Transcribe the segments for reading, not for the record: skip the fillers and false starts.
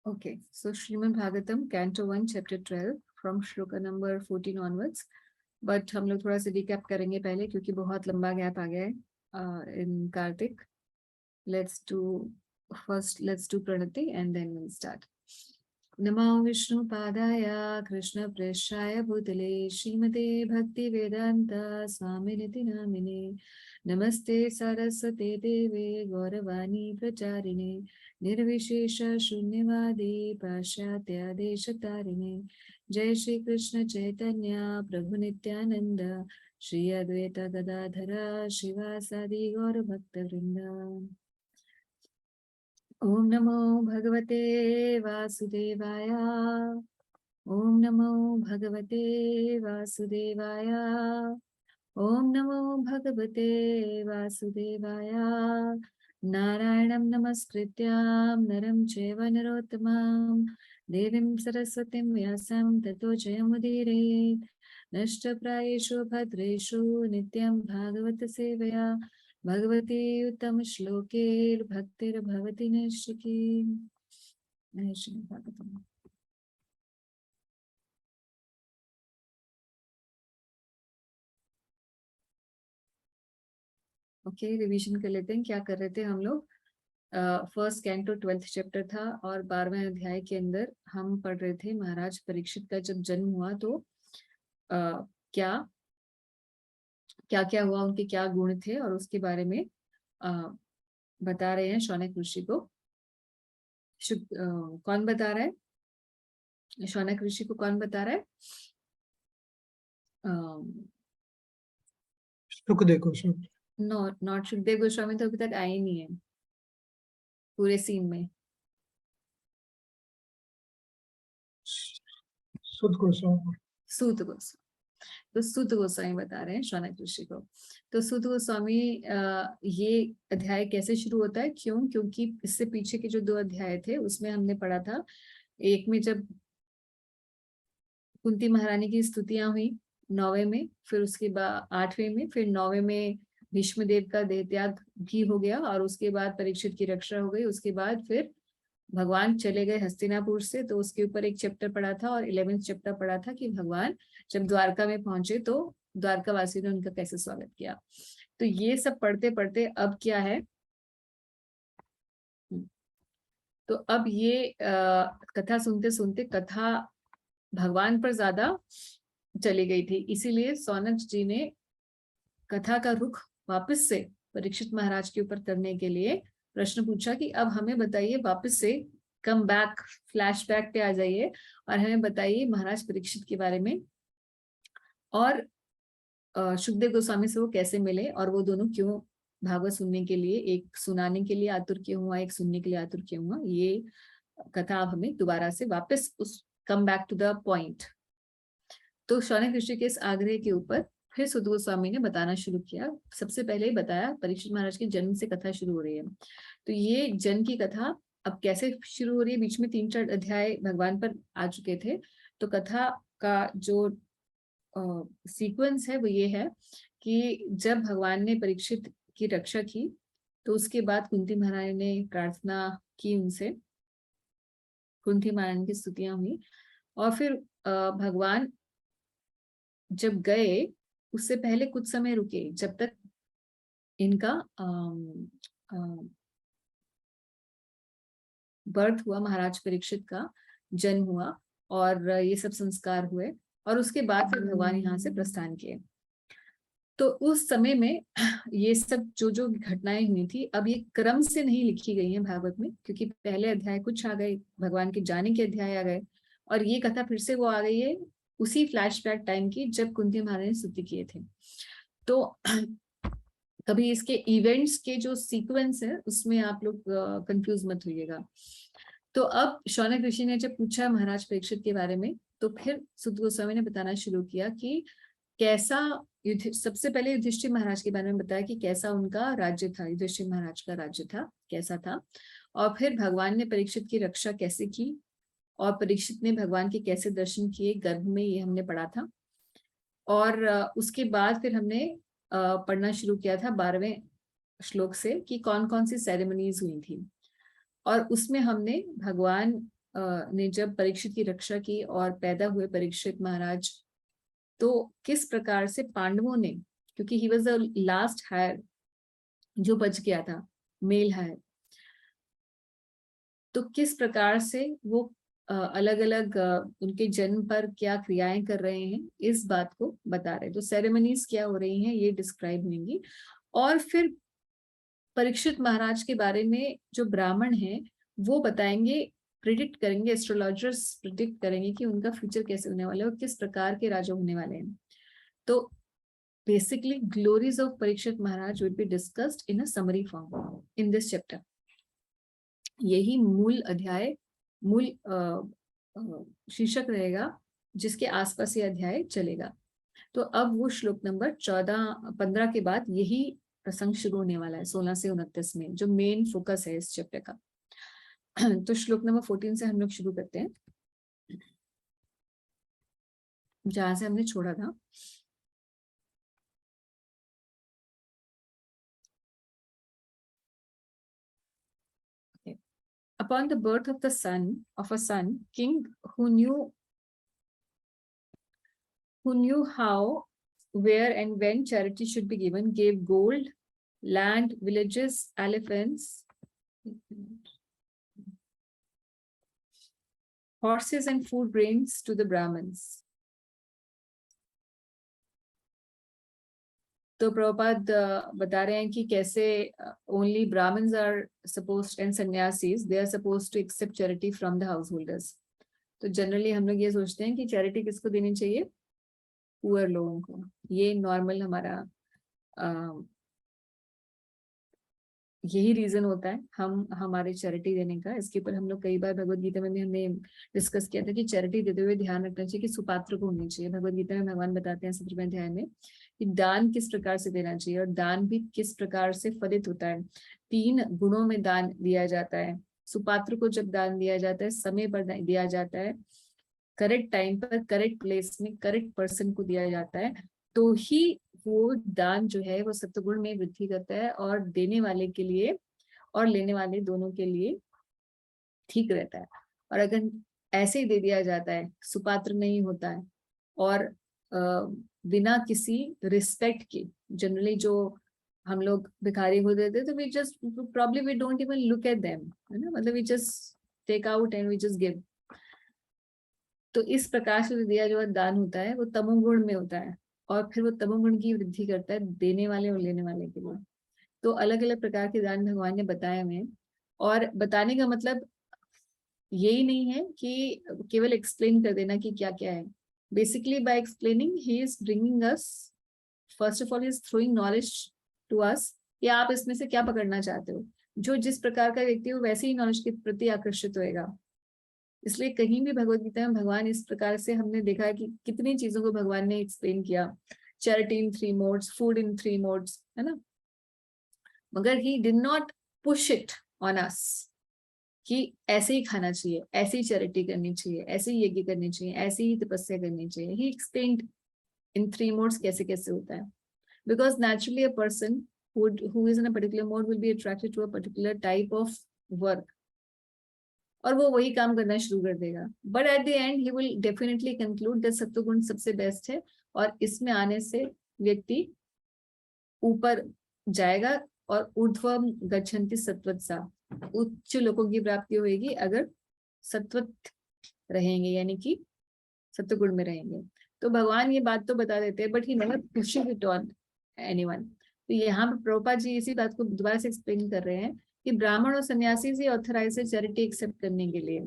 Okay, so Srimad Bhagavatam, Canto 1, Chapter 12, from Shloka number 14 onwards. But हम लोग थोड़ा सा रिकैप करेंगे पहले क्योंकि बहुत लंबा गैप आ गया है in Kartik. Let's do Pranati and then we'll start. नमो विष्णु पादाय कृष्ण प्रेष्ठाय भूतले श्रीमते भक्ति वेदांत स्वामिनिति नामिने नमस्ते सरस्वते देवे गौरवाणी प्रचारिणे निर्विशेष शून्यवादी पाश्चात्य देशतारिणे जय श्री कृष्ण चैतन्य प्रभु नित्यानंद श्री अद्वैत गदाधर शिवासादि गौर भक्त वृंद. ओम नमो भगवते वासुदेवाय. ओम नमो भगवते वासुदेवाय. ओम नमो भगवते वासुदेवाय. नारायणं नमस्कृत्यां नरं चैव नरोत्तमं देवीं सरस्वतीं व्यासं ततो जयमुदीरयेत्. नष्टप्रायेषु भद्रेषु नित्यं भागवत सेवया भगवती उत्तम श्लोके भक्तिर्भवति नैष्ठिकी. भागवतम. ओके, रिवीजन कर लेते हैं क्या कर रहे थे हम लोग. फर्स्ट कैंटो 12th चैप्टर था और 12वें अध्याय के अंदर हम पढ़ रहे थे महाराज परीक्षित का जब जन्म हुआ तो क्या क्या क्या हुआ, उनके क्या गुण थे और उसके बारे में बता रहे हैं शौनक ऋषि को. कौन बता रहा है? शौनक ऋषि को कौन बता रहा है? सुखदेव गोस्वामी. नॉट सुखदेव गोस्वामी, तो अभी तक आए नहीं है पूरे सीन में. सुध गोस्वामी. सूत गोस्वामी. तो सूत गोस्वामी बता रहे हैं शौनक ऋषि को. तो सूत गोस्वामी ये अध्याय कैसे शुरू होता है, क्योंकि इससे पीछे के जो 2 अध्याय थे उसमें हमने पढ़ा था. एक में जब कुंती महारानी की स्तुतियां हुई 9वें में, फिर उसके बाद 8वें में, फिर 9वें में भीष्मदेव का देह त्याग भी हो गया और उसके बाद परीक्षित की रक्षा हो गई. उसके बाद फिर भगवान चले गए हस्तिनापुर से, तो उसके ऊपर एक चैप्टर पढ़ा था और 11th चैप्टर पढ़ा था कि भगवान जब द्वारका में पहुंचे तो द्वारका वासी ने उनका कैसे स्वागत किया. तो ये सब पढ़ते पढ़ते अब क्या है, तो अब ये कथा सुनते सुनते कथा भगवान पर ज्यादा चली गई थी. इसीलिए शौनक जी ने कथा का रुख वापस से परीक्षित महाराज के ऊपर करने के लिए प्रश्न पूछा कि अब हमें बताइए, वापस से कम बैक, फ्लैशबैक पे आ जाइए और हमें बताइए महाराज परीक्षित के बारे में और सुखदेव गोस्वामी से वो कैसे मिले और वो दोनों क्यों भागवत सुनने के लिए, एक सुनाने के लिए आतुर क्यों हुआ, एक सुनने के लिए आतुर क्यों हुआ. ये कथा आप हमें दोबारा से वापस उस come back to the point. तो शौनक ऋषि के इस आग्रह के ऊपर फिर सुध गोस्वामी ने बताना शुरू किया. सबसे पहले ही बताया परीक्षित महाराज के जन्म से कथा शुरू हो रही है. तो ये जन्म की कथा अब कैसे शुरू हो रही है, बीच में 3-4 अध्याय भगवान पर आ चुके थे. तो कथा का जो सीक्वेंस है वो ये है कि जब भगवान ने परीक्षित की रक्षा की तो उसके बाद कुंती महारानी ने प्रार्थना की उनसे, कुंती महारानी की स्तुतियां हुई और फिर भगवान जब गए उससे पहले कुछ समय रुके जब तक इनका बर्थ हुआ, महाराज परीक्षित का जन्म हुआ और ये सब संस्कार हुए और उसके बाद फिर भगवान यहाँ से प्रस्थान किए. तो उस समय में ये सब जो जो घटनाएं हुई थी, अब ये क्रम से नहीं लिखी गई हैं भागवत में, क्योंकि पहले अध्याय कुछ आ गए, भगवान के जाने के अध्याय आ गए और ये कथा फिर से वो आ गई है उसी फ्लैशबैक टाइम की जब कुंती महारानी ने स्तुति किए थे. तो कभी इसके इवेंट्स के जो सीक्वेंस है उसमें आप लोग कंफ्यूज मत होइएगा. तो अब शौनक ऋषि ने जब पूछा महाराज परीक्षित के बारे में तो फिर सुध गोस्वामी ने बताना शुरू किया कि कैसा सबसे पहले युधिष्ठिर महाराज के बारे में बताया कि कैसा उनका राज्य था, युधिष्ठिर महाराज का राज्य था कैसा था, और फिर भगवान ने परीक्षित की रक्षा कैसे की और परीक्षित ने भगवान के कैसे दर्शन किए गर्भ में, ये हमने पढ़ा था. और उसके बाद फिर हमने पढ़ना शुरू किया था 12वें श्लोक से कि कौन कौन सी सेरेमनीज हुई थी और उसमें हमने भगवान ने जब परीक्षित की रक्षा की और पैदा हुए परीक्षित महाराज, तो किस प्रकार से पांडवों ने, क्योंकि he was the last heir जो बच गया था, मेल हायर, तो किस प्रकार से वो अलग अलग उनके जन्म पर क्या क्रियाएं कर रहे हैं, इस बात को बता रहे। तो सेरेमनीज क्या हो रही हैं ये डिस्क्राइब होंगी। और फिर परीक्षित महाराज के बारे में जो ब्राह्मण हैं वो बताएंगे, प्रिडिक्ट करेंगे, एस्ट्रोलॉजर्स प्रिडिक्ट करेंगे कि उनका फ्यूचर कैसे होने वाला है और किस प्रकार के राजा होने वाले हैं। तो basically glories of Parikshit Maharaj will be discussed in a summary form in this chapter. यही मूल अध्याय, मूल शीर्षक रहेगा जिसके आसपास ये अध्याय चलेगा। तो अब वो श्लोक नंबर 14-15 के बाद यही प्रसंग शुरू होने वाला है 16 से 29 में, जो मेन फोकस है इस चैप्टर का। तो श्लोक नंबर 14 से हम लोग शुरू करते हैं जहां से हमने छोड़ा था। Upon the birth of a son, king who knew how, where, and when charity should be given, gave gold, land, villages, elephants, horses, and food grains to the Brahmins. तो प्रभुपाद बता रहे हैं कि कैसे only brahmins are supposed and sannyasis they are supposed to accept charity from the house householders generally हम लोग ये सोचते हैं कि चैरिटी किसको देनी चाहिए, पुअर लोगों को। ये नॉर्मल हमारा यही रीजन होता है हम हमारे चैरिटी देने का। इसके ऊपर हम लोग कई बार भगवत गीता में भी हमने डिस्कस किया था कि चैरिटी देते हुए ध्यान रखना चाहिए कि सुपात्र को होनी चाहिए। भगवत गीता में भगवान बताते हैं 17वें अध्याय में कि दान किस प्रकार से देना चाहिए और दान भी किस प्रकार से फलित होता है। 3 गुणों में दान दिया जाता है। सुपात्र को जब दान दिया जाता है, समय पर दिया जाता है, करेक्ट टाइम पर, करेक्ट प्लेस में, करेक्ट पर्सन को दिया जाता है, तो ही वो दान जो है वो सत्वगुण में वृद्धि करता है और देने वाले के लिए और लेने वाले दोनों के लिए ठीक रहता है। और अगर ऐसे ही दे दिया जाता है, सुपात्र नहीं होता है और बिना किसी रिस्पेक्ट के, जनरली जो हम लोग भिखारी को देते तो we just probably we don't even look at them, है ना, मतलब we just take out and we just give. तो इस प्रकार से दिया जो दान होता है वो तमोगुण में होता है और फिर वो तमोगुण की वृद्धि करता है देने वाले और लेने वाले के लिए। तो अलग अलग प्रकार के दान भगवान ने बताए हमें। और बताने का मतलब यही नहीं है कि केवल एक्सप्लेन कर देना कि क्या क्या है। Basically by explaining he is bringing us, first of all is throwing knowledge to us कि आप इसमें से क्या पकड़ना चाहते हो। जो जिस प्रकार का व्यक्ति हो वैसे ही नॉलेज के प्रति आकर्षित होएगा। इसलिए कहीं भी भगवत गीता में भगवान इस प्रकार से हमने देखा है कि कितनी चीजों को भगवान ने एक्सप्लेन किया। Charity in 3 modes, food in 3 modes, है ना, मगर he did not push it on us कि ऐसे ही खाना चाहिए, ऐसे ही चैरिटी करनी चाहिए, ऐसे ही यज्ञ करनी चाहिए, ऐसे ही तपस्या करनी चाहिए। ही एक्सप्लेन्ड इन 3 मोड्स कैसे कैसे होता है। Because naturally a person who is in a particular mode will be attracted to a particular type of work और वो वही काम करना शुरू कर देगा। But at the end he will definitely conclude that सत्वगुण सबसे बेस्ट है और इसमें आने से व्यक्ति ऊपर जाएगा और ऊर्ध्वम गच्छन्ति सत्वत्सा, उच्च लोगों की प्राप्ति होगी अगर सत्वत रहेंगे, यानी कि सत्वगुण में रहेंगे। तो भगवान ये बात तो बता देते हैं but he never pushes it on anyone. तो यहाँ पर प्रभुपाद जी इसी बात को दोबारा से एक्सप्लेन कर रहे हैं कि ब्राह्मण और सन्यासी से ऑथराइज है चैरिटी एक्सेप्ट करने के लिए।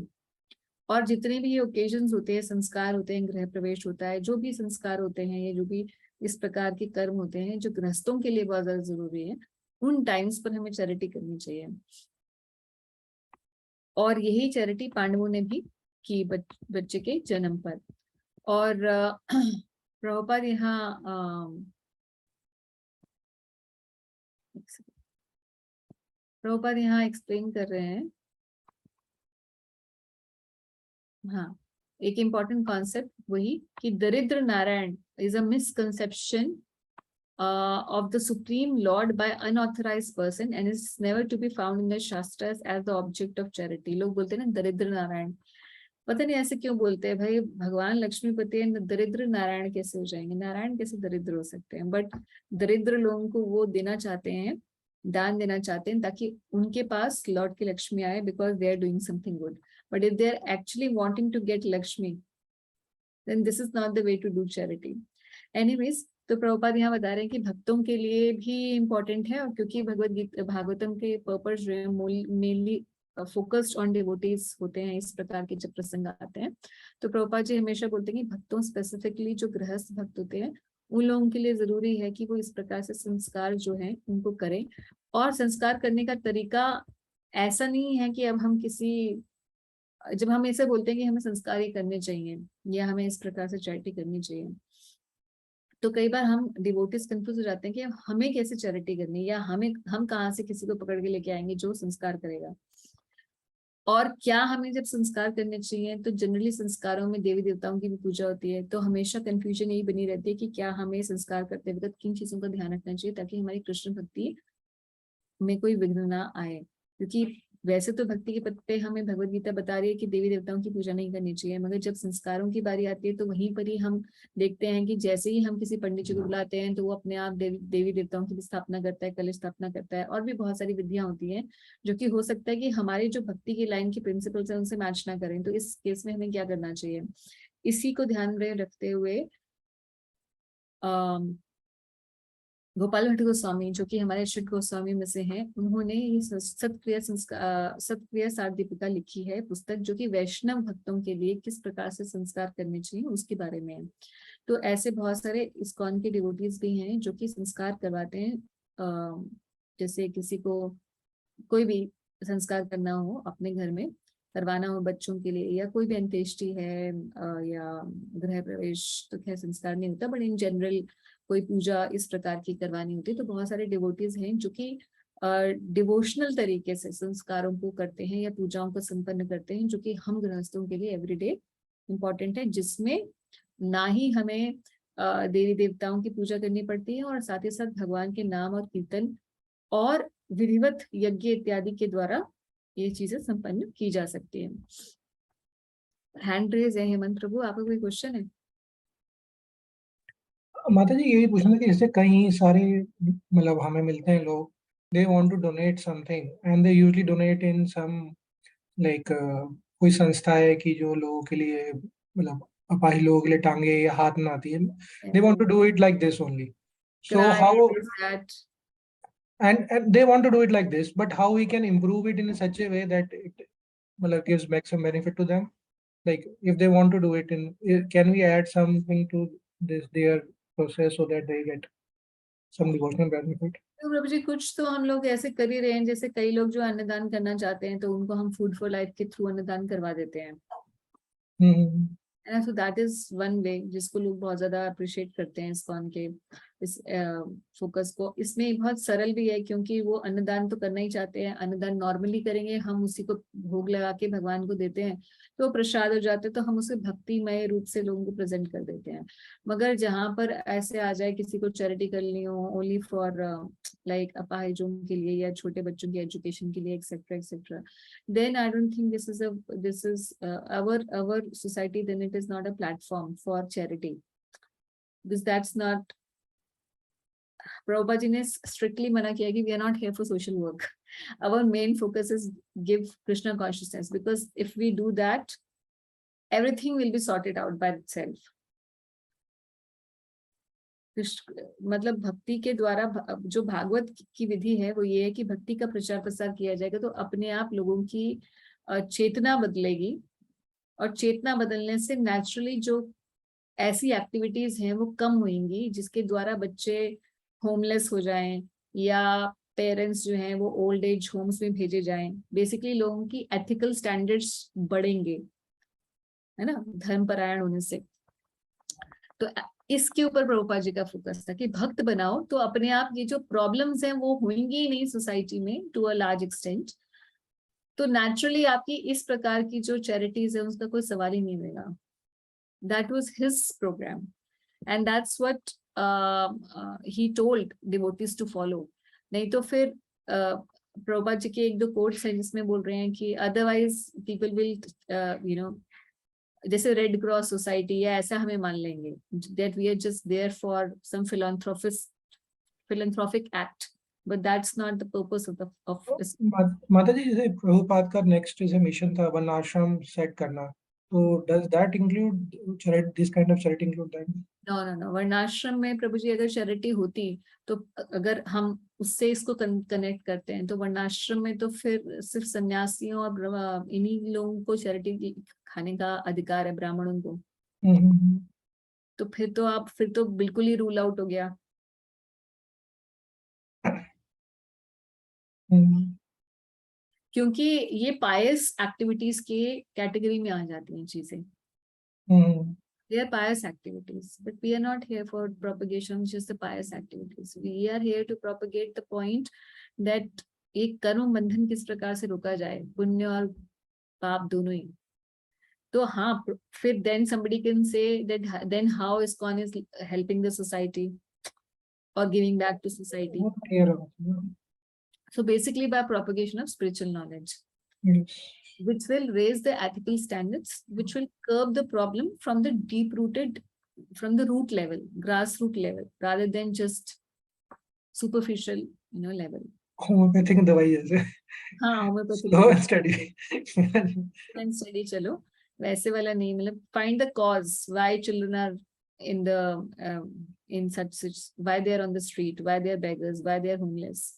और जितने भी ये ओकेजन्स होते हैं, संस्कार होते हैं, गृह प्रवेश होता है, जो भी संस्कार होते हैं, ये जो भी इस प्रकार के कर्म होते हैं जो गृहस्थों के लिए बहुत ज्यादा जरूरी है, उन टाइम्स पर हमें चैरिटी करनी चाहिए। और यही चैरिटी पांडवों ने भी की बच्चे के जन्म पर। और प्रभुपाद यहाँ प्रभुपाद यहाँ एक्सप्लेन कर रहे हैं, हाँ, एक इम्पॉर्टेंट कॉन्सेप्ट वही कि दरिद्र Narayan is a misconception of the supreme lord by unauthorized person and is never to be found in the shastras as the object of charity। लोग बोलते हैं ना दरिद्र नारायण, पता नहीं ऐसे क्यों बोलते हैं भाई, भगवान लक्ष्मीपति है, दरिद्र नारायण कैसे हो जाएंगे, नारायण कैसे दरिद्र हो सकते हैं। बट दरिद्र लोगों को वो देना चाहते हैं, दान देना चाहते हैं, ताकि उनके पास लौट के लक्ष्मी आए, because they are doing something good. But if they are actually wanting to get Lakshmi, then this is not the way to do charity. Anyways, तो प्रभुपाद यहाँ बता रहे हैं कि भक्तों के लिए भी इम्पोर्टेंट है, और क्योंकि भगवत गीता भागवतम के पर्पस जो है मेनली फोकस्ड ऑन डिवोटीज होते हैं, इस प्रकार के जब प्रसंग आते हैं, तो प्रभुपाद जी हमेशा बोलते हैं कि भक्तों, स्पेसिफिकली जो गृहस्थ भक्त होते हैं, उन लोगों के लिए जरूरी है कि वो इस प्रकार से संस्कार जो है उनको करें। और संस्कार करने का तरीका ऐसा नहीं है कि अब हम किसी, जब हम ऐसे बोलते हैं कि हमें संस्कार ये करने चाहिए या हमें इस प्रकार से चैरिटी करनी चाहिए, तो कई बार हम डिवोटीज कंफ्यूज हो जाते हैं कि हमें कैसे चैरिटी करनी है, या हम कहाँ से किसी को पकड़ के लेके आएंगे जो संस्कार करेगा। और क्या हमें जब संस्कार करने चाहिए, तो जनरली संस्कारों में देवी देवताओं की भी पूजा होती है, तो हमेशा कंफ्यूजन यही बनी रहती है कि क्या हमें संस्कार करते वक्त किन चीजों का ध्यान रखना चाहिए ताकि हमारी कृष्ण भक्ति में कोई विघ्न ना आए। क्योंकि वैसे तो भक्ति के पद पे हमें भगवत गीता बता रही है कि देवी देवताओं की पूजा नहीं करनी चाहिए, मगर जब संस्कारों की बारी आती है तो वहीं पर ही हम देखते हैं कि जैसे ही हम किसी पंडित जी को बुलाते हैं तो वो अपने आप देवी देवताओं की भी स्थापना करता है, कलश स्थापना करता है, और भी बहुत सारी विधियां होती हैं जो कि हो सकता है कि हमारे जो भक्ति की लाइन की प्रिंसिपल्स है उनसे मैच ना करें। तो इस केस में हमें क्या करना चाहिए, इसी को ध्यान में रखते हुए गोपाल भट्ट गोस्वामी, जो कि हमारे श्री गोस्वामी में से हैं, उन्होंने ये सत्क्रिया सार दीपिका लिखी है पुस्तक, जो कि वैष्णव भक्तों के लिए किस प्रकार से संस्कार करने चाहिए उसके बारे में है। तो ऐसे बहुत सारे इस्कॉन के डिवोटीज भी हैं जो कि संस्कार करवाते हैं। जैसे किसी को कोई भी संस्कार करना हो अपने घर में, करवाना हो बच्चों के लिए, या कोई भी अंत्येष्टि है या गृह प्रवेश, तो खैर संस्कार नहीं होता, बट इन जनरल कोई पूजा इस प्रकार की करवानी होती है, तो बहुत सारे डिवोटीज हैं जो कि डिवोशनल तरीके से संस्कारों को करते हैं या पूजाओं को संपन्न करते हैं, जो कि हम गृहस्थों के लिए एवरीडे इम्पोर्टेंट है, जिसमें ना ही हमें देवी देवताओं की पूजा करनी पड़ती है, और साथ ही साथ भगवान के नाम और कीर्तन और विधिवत यज्ञ इत्यादि के द्वारा ये चीजें संपन्न की जा सकती है। हैंड रेज है हेमंत प्रभु, आपका कोई क्वेश्चन है? माता जी यही पूछना था कि जैसे कई सारे मतलब हमें मिलते हैं लोग, they want to donate something and they usually donate in some like कोई संस्था है कि जो लोगों के लिए मतलब अपाहिज लोगों के लिए टांगे या हाथ में आती है, they want to do it like this only, so Cry, how this, that. and they want to do it like this, but how we can improve it in such a way that it मतलब gives maximum benefit to them, like if they want to do it in, can we add something to this their process so that they get some devotional benefit? तो प्रभु जी कुछ तो हम लोग ऐसे कर ही रहे हैं, जैसे कई लोग जो अन्नदान करना चाहते हैं तो उनको हम फूड फॉर लाइफ के थ्रू अन्नदान करवा देते हैं। Hmm so that is one way जिसको लोग बहुत ज्यादा अप्रिशिएट करते हैं इस्कॉन के इस फोकस को। इसमें बहुत सरल भी है, क्योंकि वो अन्नदान तो करना ही चाहते हैं, अन्नदान नॉर्मली करेंगे, हम उसी को भोग लगा के भगवान को देते हैं तो प्रसाद हो जाते हैं, तो हम उसे भक्तिमय रूप से लोगों को प्रेजेंट कर देते हैं। मगर जहाँ पर ऐसे आ जाए किसी को चैरिटी करनी हो ओनली फॉर लाइक अपाहिजों के लिए या छोटे बच्चों की एजुकेशन के लिए etcetera etcetera, then I don't think this is our society, then it is not a platform for charity, because that's not, Prabhupada ji ने strictly मना किया कि we are not here for social work. Our main focus is give Krishna consciousness, because if we do that, everything will be sorted out by itself. मतलब भक्ति के द्वारा जो भागवत की विधि है वो ये है कि भक्ति का प्रचार प्रसार किया जाएगा तो अपने आप लोगों की चेतना बदलेगी, और चेतना बदलने से नेचुरली जो ऐसी एक्टिविटीज हैं वो कम होंगी जिसके द्वारा बच्चे होमलेस हो जाएं या पेरेंट्स जो हैं वो ओल्ड एज होम्स में भेजे जाएं। बेसिकली लोगों की एथिकल स्टैंडर्ड्स बढ़ेंगे, है ना, धर्मपरायण होने से। तो इसके ऊपर प्रभुपाद जी का फोकस था कि भक्त बनाओ तो अपने आप ये जो प्रॉब्लम्स हैं वो होंगी ही नहीं सोसाइटी में टू अ लार्ज एक्सटेंट, तो नेचुरली आपकी इस प्रकार की जो चैरिटीज है उसका कोई सवाल ही नहीं रहेगा। That was his program and that's what he told devotees to follow. नहीं तो फिर प्रभुपाद जी के एक दो कोट्स हैं जिसमें बोल रहे हैं कि अदरवाइज पीपल विल जैसे रेड क्रॉस सोसाइटी या ऐसा हमें मान लेंगे that we are just there for some philanthropic act, but that's not the purpose of this. माता जी जैसे प्रभुपाद का नेक्स्ट जैसे मिशन था वर्णाश्रम सेट करना, तो does that include charity, this kind of charity include that? No, वर्णाश्रम में प्रभु जी अगर चैरिटी होती तो अगर हम उससे इसको कनेक्ट करते हैं तो वर्णाश्रम में तो फिर सिर्फ सन्यासियों और इन्हीं लोगों को चैरिटी खाने का अधिकार है, ब्राह्मणों को। तो फिर तो बिल्कुल ही रूल आउट हो गया। क्योंकि ये पायस एक्टिविटीज के कैटेगरी में आ जाती हैं चीजें। They are pious activities, but we are not here for propagation of just the pious activities. We are here to propagate the point that एक कर्म बंधन किस प्रकार से रोका जाए, पुण्य और पाप दोनों ही। तो हाँ, फिर then somebody can say that then how ISKCON is helping the society or giving back to society. So basically by propagation of spiritual knowledge. Yes. Which will raise the ethical standards, which will curb the problem from the from the root level, grassroots level, rather than just superficial, level. Homeopathic दवाई जैसे। हाँ, homeopathic slow and study. And study चलो वैसे वाला नहीं, मतलब find the cause why children are in the in such why they are on the street, why they are beggars, why they are homeless,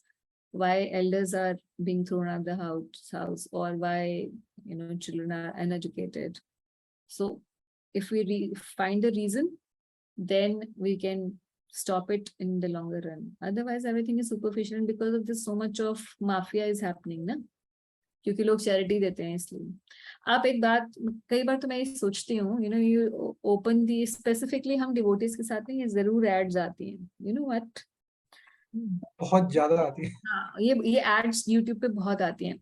why elders are being thrown out the house, or why children are uneducated. So if we find the reason, then we can stop it in the longer run. Otherwise everything is superficial, and because of this so much of mafia is happening ना, क्योंकि लोग charity देते हैं इसलिए। आप एक बात, कई बार तो मैं ये सोचती हूँ, यू ओपन दी स्पेसिफिकली हम डिवोटीज के साथ में ये जरूर एड्स आती हैं, व्हाट, बहुत ज्यादा आती है। हाँ, ये एड्स यूट्यूब पे बहुत आती हैं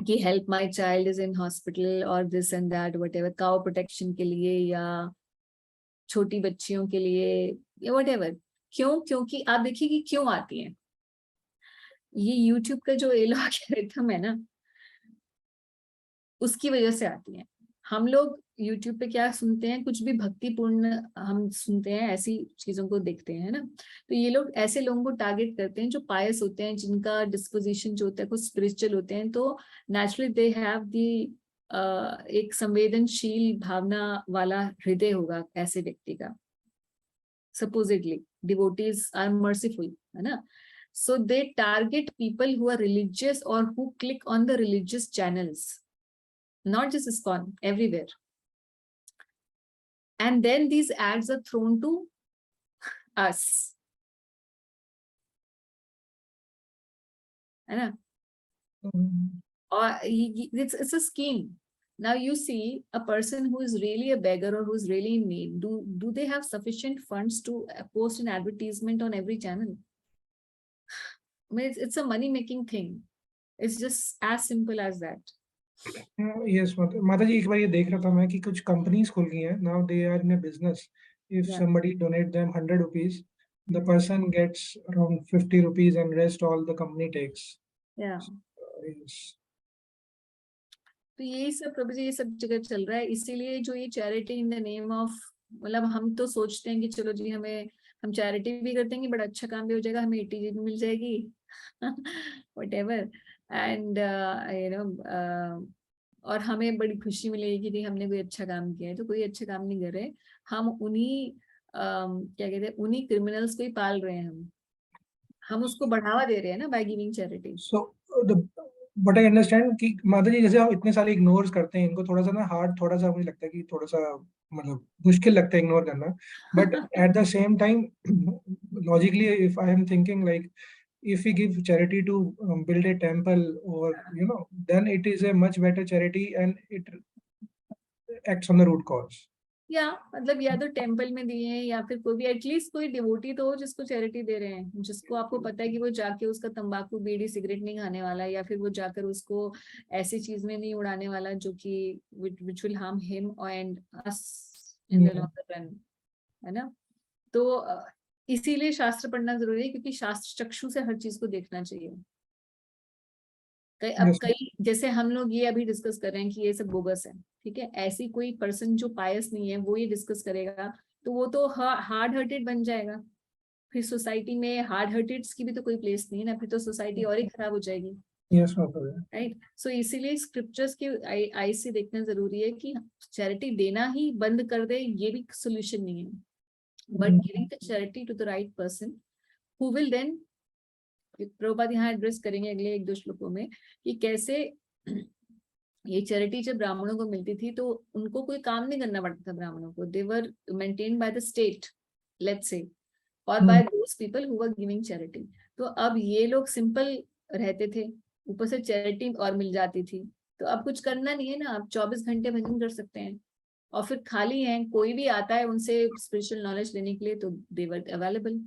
कि help my child is in hospital और this and that whatever, cow protection के लिए या छोटी बच्चियों के लिए या व्हाटएवर। क्यों? क्योंकि आप देखिए कि क्यों आती हैं। ये यूट्यूब का जो एल्गोरिथम है ना, उसकी वजह से आती हैं। हम लोग यूट्यूब पे क्या सुनते हैं, कुछ भी भक्तिपूर्ण हम सुनते हैं, ऐसी चीजों को देखते हैं ना। तो ये लोग ऐसे लोगों को टारगेट करते हैं जो पायस होते हैं, जिनका डिस्पोजिशन जो होता है कुछ स्पिरिचुअल होते हैं, तो नेचुरली दे हैव दी एक संवेदनशील भावना वाला हृदय होगा ऐसे व्यक्ति का। सपोजिटली डिवोटीज आर मर्सीफुल, है ना। So they target people who are religious or who click on the religious channels, not just ISKCON, everywhere. And then these ads are thrown to us. है ना? Or it's a scheme. Now you see a person who is really a beggar or who is really in need. Do they have sufficient funds to post an advertisement on every channel? I mean, it's a money-making thing. It's just as simple as that. Yes, माता जी, एक बार ये देख रहा था मैं कि कुछ companies खुल गई हैं, now they are in a business. If somebody donate them 100 rupees, the person gets around 50 rupees and rest all the company takes. Yeah. Yes. तो यही सब प्रभु जी, ये सब जगह चल रहा है। इसीलिए जो ये charity in the name of, मतलब हम तो सोचते हैं कि चलो जी हम चैरिटी भी कर देंगे, बड़ा अच्छा काम भी हो जाएगा, हमें ETG भी मिल जाएगी whatever, and और हमें बड़ी खुशी मिलेगी कि हमने कोई अच्छा काम किया है। तो कोई अच्छा काम नहीं कर रहे हम, उन्हीं क्या कहते हैं, उन्हीं क्रिमिनल्स को ही पाल रहे हैं हम उसको बढ़ावा दे रहे हैं ना by giving charity. So but I understand कि माता जी जैसे आप इतने सारे इग्नोर करते हैं इनको, थोड़ा सा ना हार्ड, थोड़ा सा मुझे लगता है कि थोड़ा सा मतलब मुश्किल लगता है इग्नोर करना, but at the same time logically if I am thinking like if we give charity to build a temple, or then it is a much better charity and it acts on the root cause. या मतलब या तो temple में दिए हैं या फिर कोई भी एटलीस्ट कोई डिवोटी तो हो जिसको चैरिटी दे रहे हैं, जिसको आपको पता है कि वो जाके उसका तंबाकू बीड़ी सिगरेट नहीं खाने वाला, या फिर वो जाकर उसको ऐसी चीज में नहीं उड़ाने वाला जो कि which will harm him and us in the longer run, है ना। तो इसीलिए शास्त्र पढ़ना जरूरी है, क्योंकि शास्त्र चक्षु से हर चीज को देखना चाहिए। अब Yes. कई जैसे हम लोग ये अभी डिस्कस कर रहे हैं कि ये सब बोगस है, ठीक है, ऐसी कोई पर्सन जो पायस नहीं है वो ये डिस्कस करेगा तो वो तो हार्ड हार्टेड बन जाएगा, फिर सोसाइटी में हार्ड हार्टेड्स की भी तो कोई प्लेस नहीं है ना, फिर तो सोसाइटी और ही खराब हो जाएगी, Yes, Mataji. राइट। सो इसीलिए स्क्रिप्चर्स की आई से देखना जरूरी है कि चैरिटी देना ही बंद कर दे ये भी सोल्यूशन नहीं है, but giving the charity to the right person who will then, Prabhupada यहाँ एड्रेस करेंगे अगले एक दो श्लोकों में कि कैसे ये चैरिटी जब ब्राह्मणों को मिलती थी तो उनको कोई काम नहीं करना पड़ता था ब्राह्मणों को, they were maintained by the state let's say, और by those people who were giving charity. तो अब ये लोग सिंपल रहते थे, ऊपर से चैरिटी और मिल जाती थी, तो अब कुछ करना नहीं है ना, आप 24 घंटे भजन कर सकते हैं, और फिर खाली हैं, कोई भी आता है उनसे स्पिरिचुअल नॉलेज लेने के लिए तो दे वर available.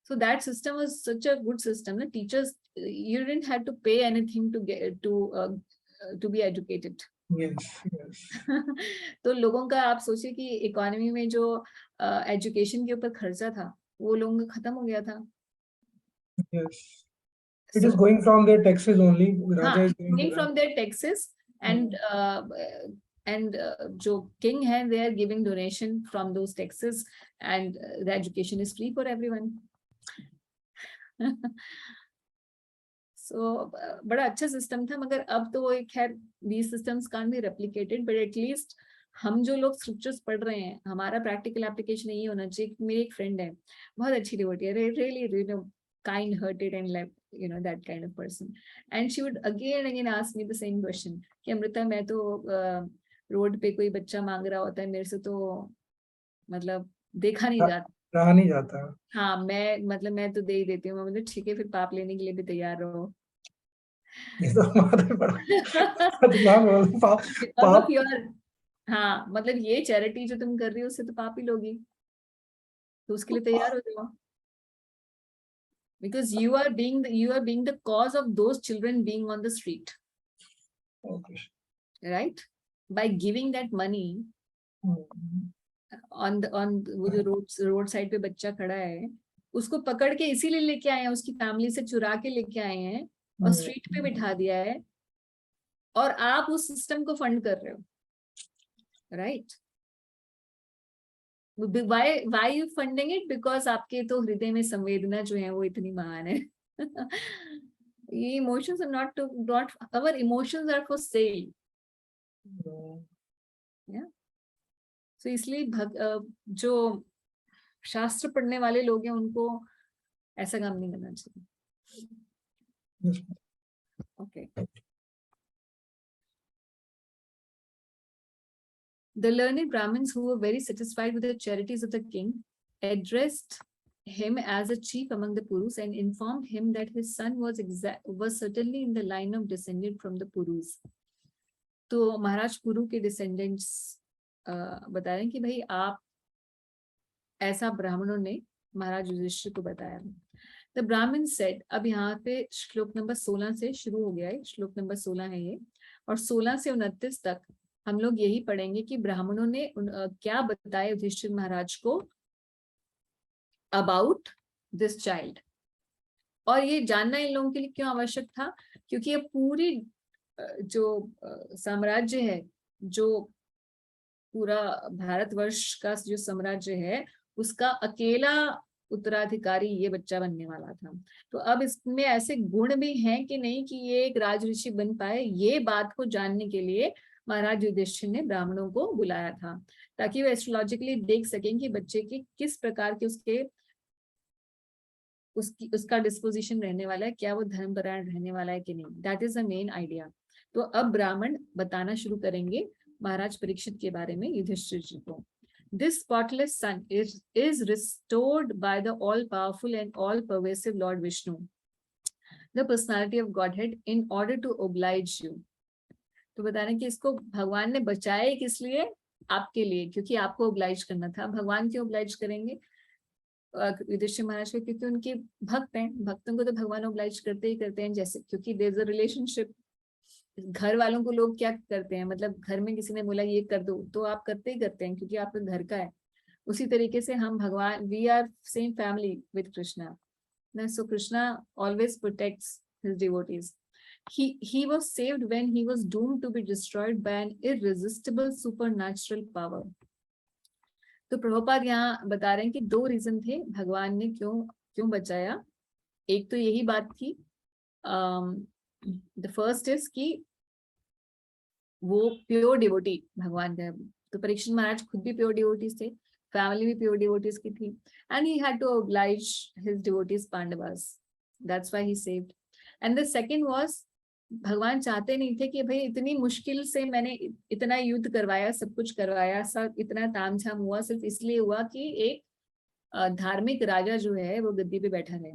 So that system was such a good system. The teachers, you didn't have to pay anything to get to be educated. Yes, yes. तो लोगों का आप सोचिए कि इकोनॉमी में जो एजुकेशन के ऊपर खर्चा था वो लोगों का खत्म हो गया था। Yes. It is going from their taxes only. Raja is going from their taxes and जो king है they are giving donation from those taxes and the education is free for everyone. So बड़ा अच्छा system था, मगर अब तो वो एक खैर these systems can't be replicated, but at least हम जो लोग स्क्रिप्चर्स पढ़ रहे हैं हमारा प्रैक्टिकल एप्लीकेशन यही होना चाहिए। मेरी एक फ्रेंड है बहुत अच्छी डिवोटी है, really kind hearted and like that kind of person, and she would again and again ask me the same question कि अमृता मैं तो रोड पे कोई बच्चा मांग रहा होता है मेरे से तो मतलब देखा नहीं जाता, रहा नहीं जाता। हाँ मैं तो दे ही देती हूँ, मतलब ठीक है फिर पाप लेने के लिए भी तैयार रहो। ये तो हमारे बड़ा पाप हाँ मतलब ये चैरिटी जो तुम कर रही हो उससे तो पाप ही लोगी, तो उसके लिए तैयार हो जाओ, because you are being the cause of those children being on the street. Okay. Right, by giving that money on वो जो रोड साइड पे बच्चा खड़ा है उसको पकड़ के इसीलिए लेके आए हैं, उसकी फैमिली से चुरा के लेके आए हैं और स्ट्रीट पे बिठा दिया है, और आप उस सिस्टम को फंड कर रहे हो, right. why you funding it? Because आपके तो हृदय में संवेदना जो है वो इतनी महान है। ये emotions are not our emotions are for sale. So इसलिए जो शास्त्र पढ़ने वाले लोग हैं उनको ऐसा काम नहीं करना चाहिए। Okay. The learned Brahmins, who were very satisfied with the charities of the king, addressed him as a chief among the Purus and informed him that his son was certainly in the line of descended from the Purus. तो महाराज पुरु के descendants बता रहे हैं कि भाई आप ऐसा ब्राह्मणों ने महाराज युधिष्ठिर को बताया। The Brahmin said, अब यहाँ पे श्लोक नंबर 16 से शुरू हो गया है, श्लोक नंबर 16 है ये, और 16 से 29 तक हम लोग यही पढ़ेंगे कि ब्राह्मणों ने क्या बताया युधिष्ठिर महाराज को अबाउट दिस चाइल्ड। और ये जानना इन लोगों के लिए क्यों आवश्यक था, क्योंकि ये पूरी जो साम्राज्य है, जो पूरा भारतवर्ष का जो साम्राज्य है उसका अकेला उत्तराधिकारी ये बच्चा बनने वाला था। तो अब इसमें ऐसे गुण भी हैं कि नहीं कि ये एक राजऋषि बन पाए, ये बात को जानने के लिए महाराज युधिष्ठिर ने ब्राह्मणों को बुलाया था, ताकि वो एस्ट्रोलॉजिकली देख सकें कि बच्चे की किस प्रकार के उसका डिस्पोजिशन रहने वाला है, क्या वो धर्मपरायण रहने वाला है कि नहीं। That is the main idea. तो अब ब्राह्मण बताना शुरू करेंगे महाराज परीक्षित के बारे में युधिष्ठिर जी को। This spotless son is restored by the all-powerful and all-pervasive Lord Vishnu, the personality of Godhead, in order to oblige you. तो बता रहे हैं कि इसको भगवान ने बचाया किस लिए, आपके लिए, क्योंकि आपको oblige करना था। भगवान क्यों oblige करेंगे युधिष्ठिर महाराज को, क्योंकि उनके भक्त हैं, भक्तों को तो भगवान oblige करते ही करते हैं, जैसे क्योंकि there is a relationship। घर वालों को लोग क्या करते हैं, मतलब घर में किसी ने बोला ये कर दो तो आप करते ही करते हैं क्योंकि आपके घर का है। उसी तरीके से हम भगवान, we are same family with Krishna, so Krishna always protects his devotees. he was saved when he was doomed to be destroyed by an irresistible supernatural power. तो प्रभुपाद यहाँ बता रहे हैं कि 2 रीजन थे भगवान ने क्यों बचाया. एक तो यही बात थी, द फर्स्ट इज कि वो प्योर डिवोटी भगवान का. तो परीक्षित महाराज खुद भी प्योर डिवोटीज थे, फैमिली भी प्योर डिवोटीज की थी, and he had to oblige his devotees Pandavas. That's why he saved. And the second was, भगवान चाहते नहीं थे कि भाई इतनी मुश्किल से मैंने इतना युद्ध करवाया, सब कुछ करवाया, सब इतना तामझाम हुआ, सिर्फ इसलिए हुआ कि एक धार्मिक राजा जो है वो गद्दी पे बैठा रहे.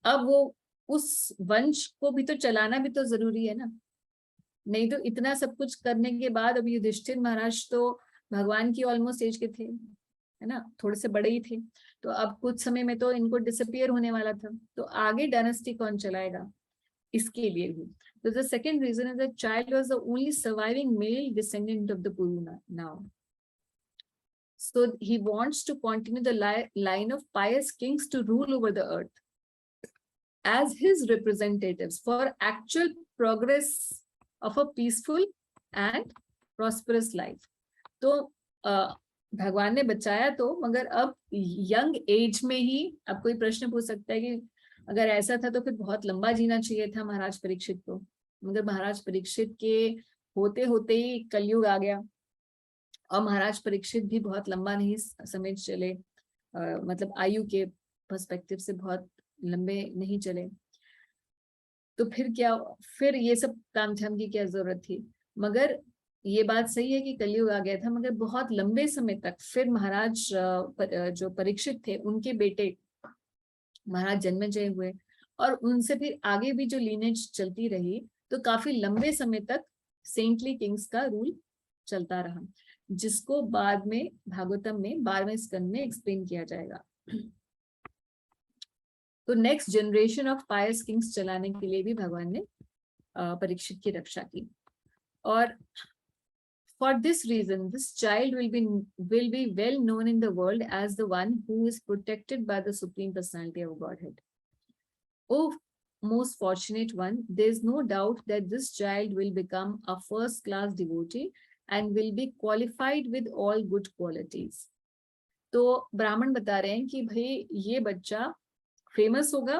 अब वो उस वंश को भी तो चलाना भी तो जरूरी है ना. नहीं तो इतना सब कुछ करने के बाद अब युधिष्ठिर महाराज तो भगवान की ऑलमोस्ट एज के थे, है ना, थोड़े से बड़े ही थे. तो अब कुछ समय में तो इनको डिसअपियर होने वाला था, तो आगे डायनेस्टी कौन चलाएगा, इसके लिए भी. So the second reason is that child was the only surviving male descendant of the Puru now. So he wants to continue the line of pious kings to rule over the earth as his representatives for actual progress of a peaceful and prosperous life. तो भगवान ने बचाया तो, मगर अब young age में ही. अब कोई प्रश्न पूछ सकता है कि अगर ऐसा था तो फिर बहुत लंबा जीना चाहिए था महाराज परीक्षित को, मगर महाराज परीक्षित के होते होते ही कलयुग आ गया, और महाराज परीक्षित भी बहुत लंबा नहीं समय चले, मतलब आयु के पर्सपेक्टिव से बहुत लंबे नहीं चले. तो फिर क्या, फिर ये सब तामझाम की क्या जरूरत थी. मगर ये बात सही है कि कलयुग आ गया था, मगर बहुत लंबे समय तक फिर महाराज जो परीक्षित थे उनके बेटे महाराज जन्मेजय हुए, और उनसे फिर आगे भी जो लीनेज चलती रही, तो काफी लंबे समय तक सेंटली किंग्स का रूल चलता रहा, जिसको बाद में भागवतम में 12वें स्कंद में एक्सप्लेन किया जाएगा. तो next generation of pious kings चलाने के लिए भी भगवान ने परीक्षित की रक्षा की. और for this reason this child will be well known in the world as the one who is protected by the supreme personality of Godhead. Oh most fortunate one, there is no doubt that this child will become a first class devotee and will be qualified with all good qualities. तो ब्राह्मण बता रहे हैं कि भाई ये बच्चा famous होगा.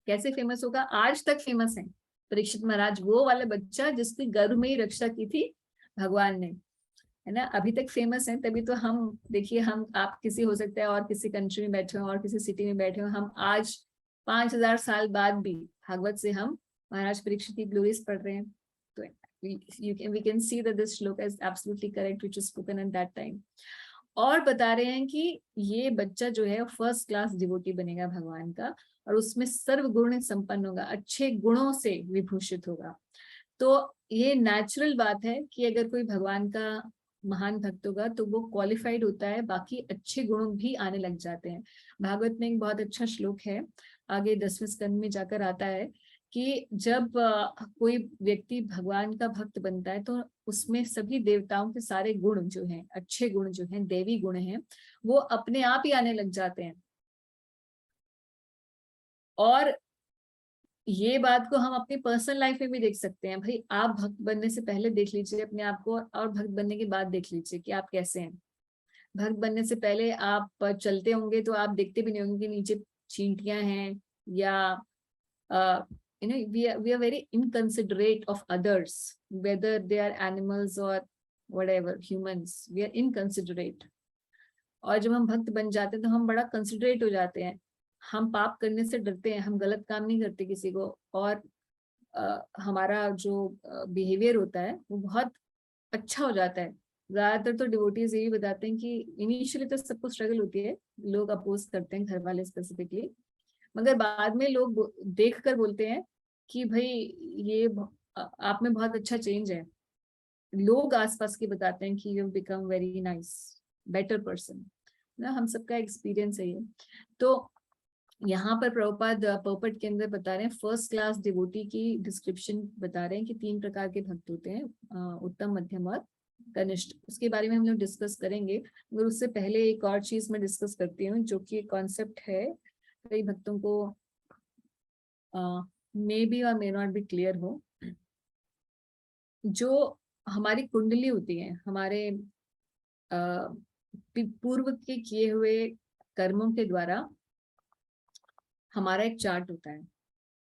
कैसे फेमस होगा, आज तक फेमस है परीक्षित महाराज, वो वाला बच्चा जिसकी गर्भ में ही रक्षा की थी भगवान ने, है ना, अभी तक फेमस है. तभी तो हम देखिए, हम आप किसी हो सकता है और किसी कंट्री में बैठे हो और किसी सिटी में बैठे हो, हम आज 5000 साल बाद भी भागवत से हम महाराज परीक्षित की ग्लोरीज पढ़ रहे हैं. तो we can see that this shloka is absolutely correct which was spoken at that time. और बता रहे हैं कि ये बच्चा जो है फर्स्ट क्लास डिवोटी बनेगा भगवान का, और उसमें सर्व गुण संपन्न होगा, अच्छे गुणों से विभूषित होगा. तो ये नेचुरल बात है कि अगर कोई भगवान का महान भक्त होगा तो वो क्वालिफाइड होता है, बाकी अच्छे गुण भी आने लग जाते हैं. भागवत में एक बहुत अच्छा श्लोक है, आगे 10वें स्कंद में जाकर आता है कि जब कोई व्यक्ति भगवान का भक्त बनता है तो उसमें सभी देवताओं के सारे गुण जो हैं, अच्छे गुण जो हैं, देवी गुण हैं, वो अपने आप ही आने लग जाते हैं. और ये बात को हम अपनी पर्सनल लाइफ में भी देख सकते हैं. भाई आप भक्त बनने से पहले देख लीजिए अपने आप को, और भक्त बनने के बाद देख लीजिए कि आप कैसे हैं. भक्त बनने से पहले आप चलते होंगे तो आप देखते भी नहीं होंगे कि नीचे चींटियां हैं, या we are very inconsiderate of others, whether they are animals or whatever, humans, we are inconsiderate. और जब हम भक्त बन जाते हैं तो हम बड़ा कंसिडरेट हो जाते हैं, हम पाप करने से डरते हैं, हम गलत काम नहीं करते किसी को, और हमारा जो बिहेवियर होता है वो बहुत अच्छा हो जाता है. ज्यादातर तो डिवोटीज यही बताते हैं कि इनिशियली तो सबको स्ट्रगल होती है, लोग अपोज करते हैं, घर वाले स्पेसिफिकली, मगर बाद में लोग देख कर बोलते हैं कि भाई ये आप में बहुत अच्छा चेंज है. लोग आसपास के बताते हैं कि you become very nice, better person ना. हम सबका एक्सपीरियंस है ये. तो यहाँ पर प्रभुपाद पर्पट के अंदर बता रहे हैं, फर्स्ट क्लास डिवोटी की डिस्क्रिप्शन बता रहे हैं कि 3 प्रकार के भक्त होते हैं, उत्तम, मध्यम और कनिष्ठ. उसके बारे में हम लोग डिस्कस करेंगे, मगर उससे पहले एक और चीज मैं डिस्कस करती हूँ, जो कि कॉन्सेप्ट है कई भक्तों को मे बी और मे नॉट बी क्लियर हो, जो हमारी कुंडली होती है, हमारे पूर्व के किए हुए कर्मों के द्वारा हमारा एक चार्ट होता है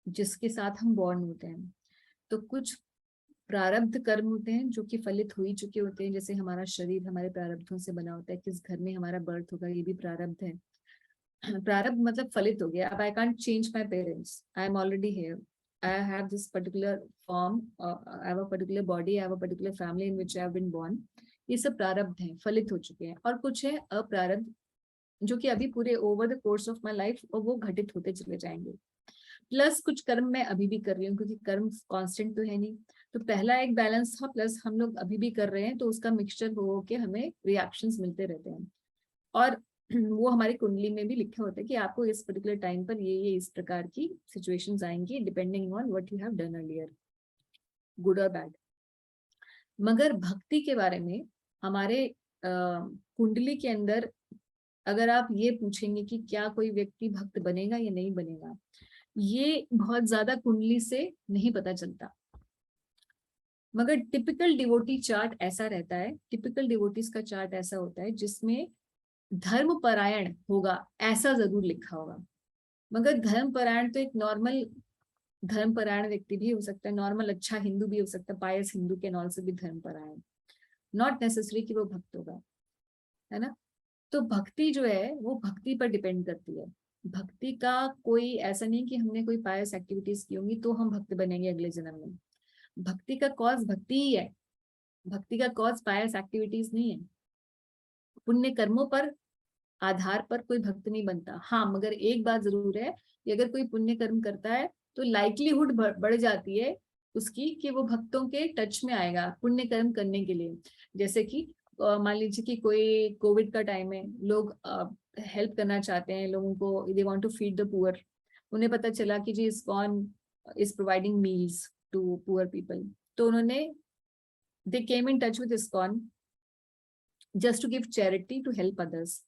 जिसके साथ हम बॉर्न होते हैं। तो कुछ प्रारब्ध कर्म होते हैं जो कि फलित हो ही चुके होते हैं, जैसे हमारा शरीर हमारे प्रारब्धों से बना होता है, किस घर में हमारा बर्थ होगा ये भी प्रारब्ध है। प्रारब्ध मतलब फलित हो गया। अब I can't change my parents, I am already here, I have this particular form, I have a particular body, I have a particular family in which I have been born. ये सब प्रारब्ध हैं, फलित हो चुके हैं। और कुछ है अप्रारब्ध जो कि अभी पूरे over the course of my life और वो घटित होते चले जाएंगे। प्लस कुछ कर्म मैं अभी भी कर रही हूँ, क्योंकि कर्म कांस्टेंट तो है नहीं। तो पहला एक बैलेंस था, प्लस हम लोग अभी भी कर रहे हैं, तो उसका मिक्सचर हो के हमें रिएक्शंस मिलते रहते हैं। और वो हमारी कुंडली में भी लिखा होता है कि आपको इस पर्टिकुलर टाइम पर ये इस प्रकार की सिचुएशंस आएंगी, depending on what you have done earlier, good और बैड। मगर भक्ति के बारे में हमारे कुंडली के अंदर अगर आप ये पूछेंगे कि क्या कोई व्यक्ति भक्त बनेगा या नहीं बनेगा, ये बहुत ज्यादा कुंडली से नहीं पता चलता। मगर टिपिकल डिवोटी चार्ट ऐसा रहता है, टिपिकल डिवोटीज का चार्ट ऐसा होता है जिसमें धर्म परायण होगा ऐसा जरूर लिखा होगा। मगर धर्म परायण तो एक नॉर्मल धर्म परायण व्यक्ति भी हो सकता है, नॉर्मल अच्छा हिंदू भी हो सकता है, पायस हिंदू के नॉल से भी धर्म परायण, नॉट नेसेसरी कि वो भक्त होगा, है ना। तो भक्ति जो है वो भक्ति पर डिपेंड करती है। भक्ति का कोई ऐसा नहीं कि हमने कोई पायस एक्टिविटीज की होंगी तो हम भक्त बनेंगे अगले जन्म में। भक्ति का कॉज भक्ति ही है, भक्ति का कॉज पायस एक्टिविटीज नहीं है। पुण्य कर्मों पर आधार पर कोई भक्त नहीं बनता। हाँ, मगर एक बात जरूर है कि अगर कोई पुण्य कर्म करता है तो लाइकलीहुड बढ़ जाती है उसकी कि वो भक्तों के टच में आएगा पुण्य कर्म करने के लिए। जैसे कि मान लीजिए कि कोई कोविड का टाइम है, लोग हेल्प करना चाहते हैं लोगों को, they want to feed the poor. उन्हें पता चला कि जी ISKCON is providing meals to poor people, तो उन्होंने they came in touch with ISKCON just to give charity to help others.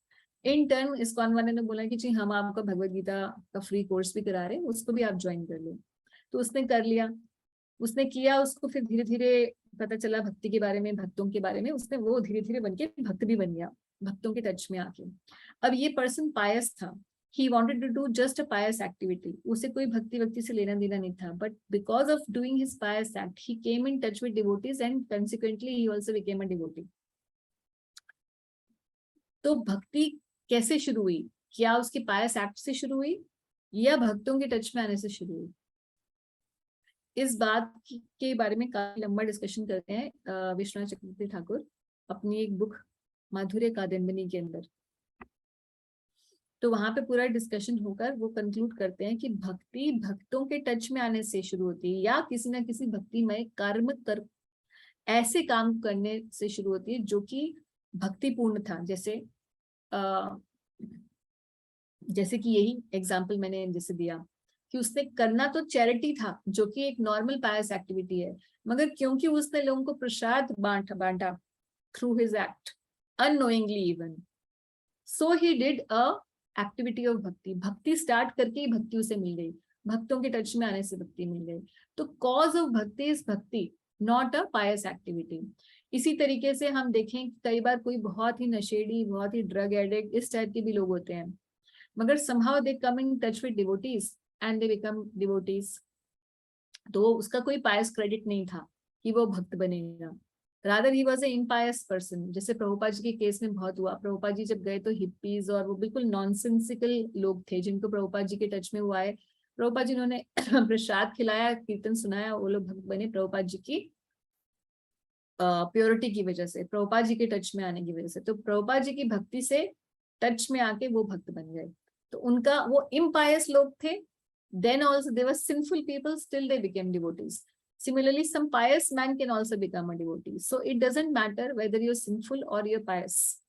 In turn ISKCON वाले ने बोला कि जी हम आपका भगवद गीता का फ्री कोर्स भी करा रहे हैं, उसको भी आप ज्वाइन कर लो। तो उसने कर लिया, उसने किया, उसको फिर धीरे धीरे पता चला भक्ति के बारे में, भक्तों के बारे में, उसने वो धीरे धीरे बन के भक्त भी बन गया भक्तों के टच में आके। अब ये पर्सन पायस था, he wanted to do just a pious activity, उसे कोई भक्ति भक्ति से लेना देना नहीं था, but because of doing his pious act he came in touch with devotees and consequently he also became a devotee। तो भक्ति कैसे शुरू हुई? क्या उसके पायस एक्ट से शुरू हुई या भक्तों के टच में आने से शुरू हुई? इस बात के बारे में काफी लंबा डिस्कशन करते हैं विश्वनाथ चक्रवर्ती ठाकुर अपनी एक बुक माधुर्य कादम्बिनी के अंदर। तो वहां पे पूरा डिस्कशन होकर वो कंक्लूड करते हैं कि भक्ति भक्तों के टच में आने से शुरू होती है या किसी ना किसी भक्तिमय कर्म कर ऐसे काम करने से शुरू होती है जो कि भक्तिपूर्ण था। जैसे कि यही एग्जाम्पल मैंने जैसे दिया कि उसने करना तो चैरिटी था जो कि एक नॉर्मल पायस एक्टिविटी है, मगर क्योंकि उसने लोगों को प्रसाद बांटा through his act unknowingly even, so he did a activity of भक्ति। भक्ति स्टार्ट करके ही भक्ति उसे मिल गई, भक्तों के टच में आने से भक्ति मिल गई। तो कॉज ऑफ भक्ति इज भक्ति, नॉट अ पायस एक्टिविटी। इसी तरीके से हम देखें कई बार कोई बहुत ही नशेड़ी, बहुत ही ड्रग एडिक्ट, इस टाइप के भी लोग होते हैं, मगर somehow they come in touch with devotees and they become devotees। तो उसका कोई पायस क्रेडिट नहीं था कि वो भक्त बनेगा, rather he was a impious person. जैसे प्रभुपाद जी के केस में बहुत हुआ, प्रभुपाद जी जब गए तो हिप्पीज और वो बिल्कुल नॉनसेंसिकल लोग थे जिनको प्रभुपाद जी के टच में वो आए, प्रभुपाद जी उन्होंने प्रसाद खिलाया, कीर्तन सुनाया, वो लोग भक्त बने प्रभुपाद जी की प्योरिटी की वजह से, प्रभुपाद जी के टच में आने की वजह से। तो प्रभुपाद जी की भक्ति से टच में आके वो भक्त बन गए। तो उनका वो इम्पायस लोग थे, then also they were sinful people, still they became devotees। Similarly, some pious man can also become a devotee, so it doesn't matter whether you're sinful or you're pious।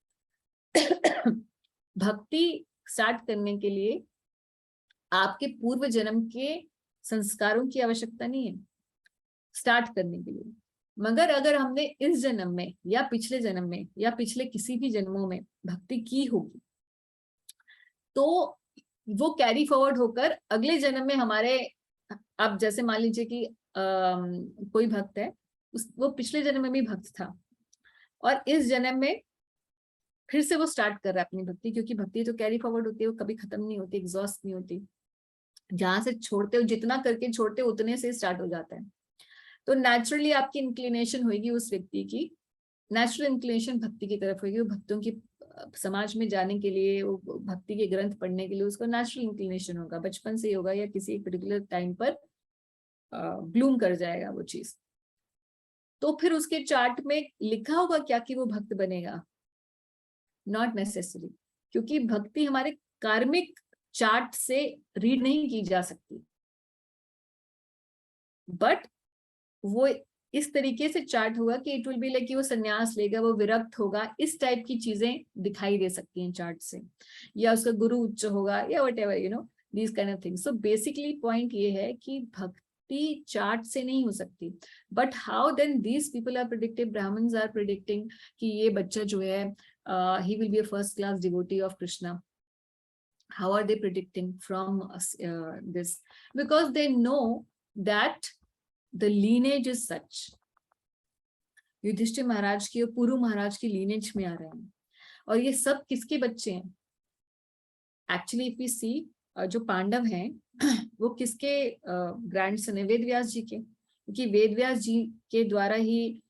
भक्ति स्टार्ट करने के लिए आपके पूर्व जन्म के संस्कारों की आवश्यकता नहीं है स्टार्ट करने के लिए, मगर अगर हमने इस जन्म में या पिछले जन्म में या पिछले किसी भी जन्मों में भक्ति की होगी तो वो कैरी फॉरवर्ड होकर अगले जन्म में अब जैसे मान लीजिए कि कोई भक्त है, वो पिछले जन्म में भी भक्त था और इस जन्म में फिर से वो स्टार्ट कर रहा है अपनी भक्ति, क्योंकि भक्ति तो कैरी फॉरवर्ड होती है, वो कभी खत्म नहीं होती, एग्जॉस्ट नहीं होती। जहां से छोड़ते हो, जितना करके छोड़ते हो उतने से स्टार्ट हो जाता है। तो नेचुरली आपकी इंक्लिनेशन होगी, उस व्यक्ति की नेचुरल इंक्लिनेशन भक्ति की तरफ होगी। वो भक्तों की समाज में जाने के लिए, वो भक्ति के ग्रंथ पढ़ने के लिए उसका नेचुरल इंक्लिनेशन होगा, बचपन से ही होगा या किसी एक पर्टिकुलर टाइम पर ब्लूम कर जाएगा वो चीज। तो फिर उसके चार्ट में लिखा होगा क्या कि वो भक्त बनेगा? नॉट नेसेसरी, क्योंकि भक्ति हमारे कार्मिक चार्ट से रीड नहीं की जा सकती, बट वो इस तरीके से चार्ट होगा कि इट विल बी लाइक कि वो संन्यास लेगा, वो विरक्त होगा, इस टाइप की चीजें दिखाई दे सकती हैं चार्ट से, या उसका गुरु उच्च होगा या whatever, you know, these kind of things. So basically point ये है कि भक्ति चार्ट से नहीं हो सकती, but how then these people are predictive, brahmins are predicting कि ये बच्चा जो है he will be a first class devotee of Krishna. How are they predicting from this? Because they know that the lineage is such. Yudhishthir महाराज की और पुरु महाराज की lineage में आ रहे हैं, और ये सब किसके बच्चे हैं? Actually, if we see, जो पांडव हैं वो किसके ग्रैंडसन है? वेद व्यास जी के, क्योंकि वेद व्यास जी के द्वारा ही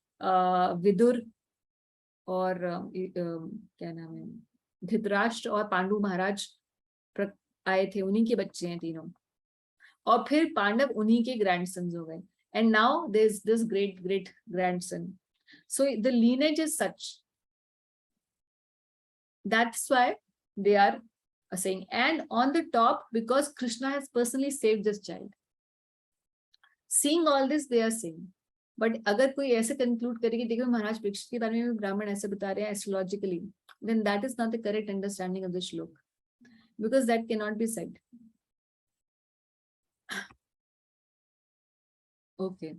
विदुर और क्या नाम है, धृतराष्ट्र और पांडु महाराज आए थे, उन्हीं के बच्चे हैं तीनों, और फिर पांडव उन्हीं के ग्रैंडसन्स हो गए, and now there is this great great grandson. So the lineage is such, that's why they are saying, and on the top, because Krishna has personally saved this child. Seeing all this, they are saying. But अगर कोई ऐसे conclude करे कि देखो महाराज परीक्षित के बारे में भी ब्राह्मण ऐसे बता रहे हैं astrologically, then that is not the correct understanding of the shloka, because that can not be said. Okay,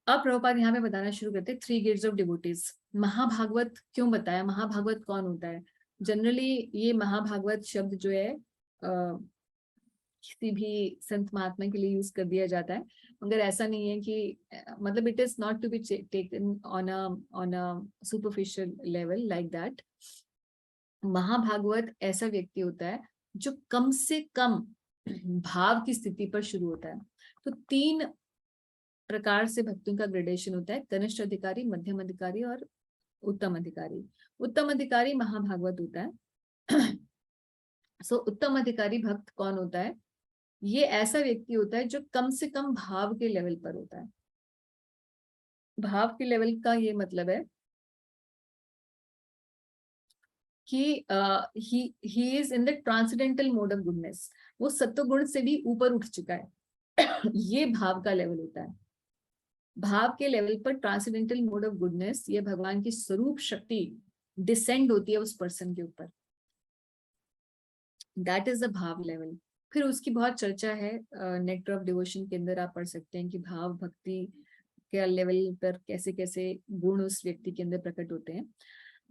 अब प्रभुपाद यहाँ पे बताना शुरू करते हैं 3 grades ऑफ डिवोटीज. महाभागवत क्यों बताया? महाभागवत कौन होता है? जनरली ये महाभागवत शब्द जो है किसी भी संत महात्मा के लिए यूज कर दिया जाता है, मगर ऐसा नहीं है कि मतलब it is not to be taken on a superficial level like that. महाभागवत ऐसा व्यक्ति होता है जो कम से कम भाव की स्थिति पर शुरू होता है. तो 3 प्रकार से भक्तों का ग्रेडेशन होता है: कनिष्ठ अधिकारी, मध्यम अधिकारी और उत्तम अधिकारी. उत्तम अधिकारी महाभागवत होता है. सो उत्तम अधिकारी भक्त कौन होता है? ये ऐसा व्यक्ति होता है जो कम से कम भाव के लेवल पर होता है. भाव के लेवल का ये मतलब है कि he is in the transcendental mode of goodness. वो सत्वगुण से भी ऊपर उठ चुका है. ये भाव का लेवल होता है. भाव के लेवल पर ट्रांसेंडेंटल मोड ऑफ गुडनेस, ये भगवान की स्वरूप शक्ति डिसेंड होती है उस पर्सन के ऊपर. दैट इज द भाव लेवल. फिर उसकी बहुत चर्चा है नेक्टर ऑफ डिवोशन के अंदर, आप पढ़ सकते हैं कि भाव भक्ति के लेवल पर कैसे कैसे गुण उस व्यक्ति के अंदर प्रकट होते हैं.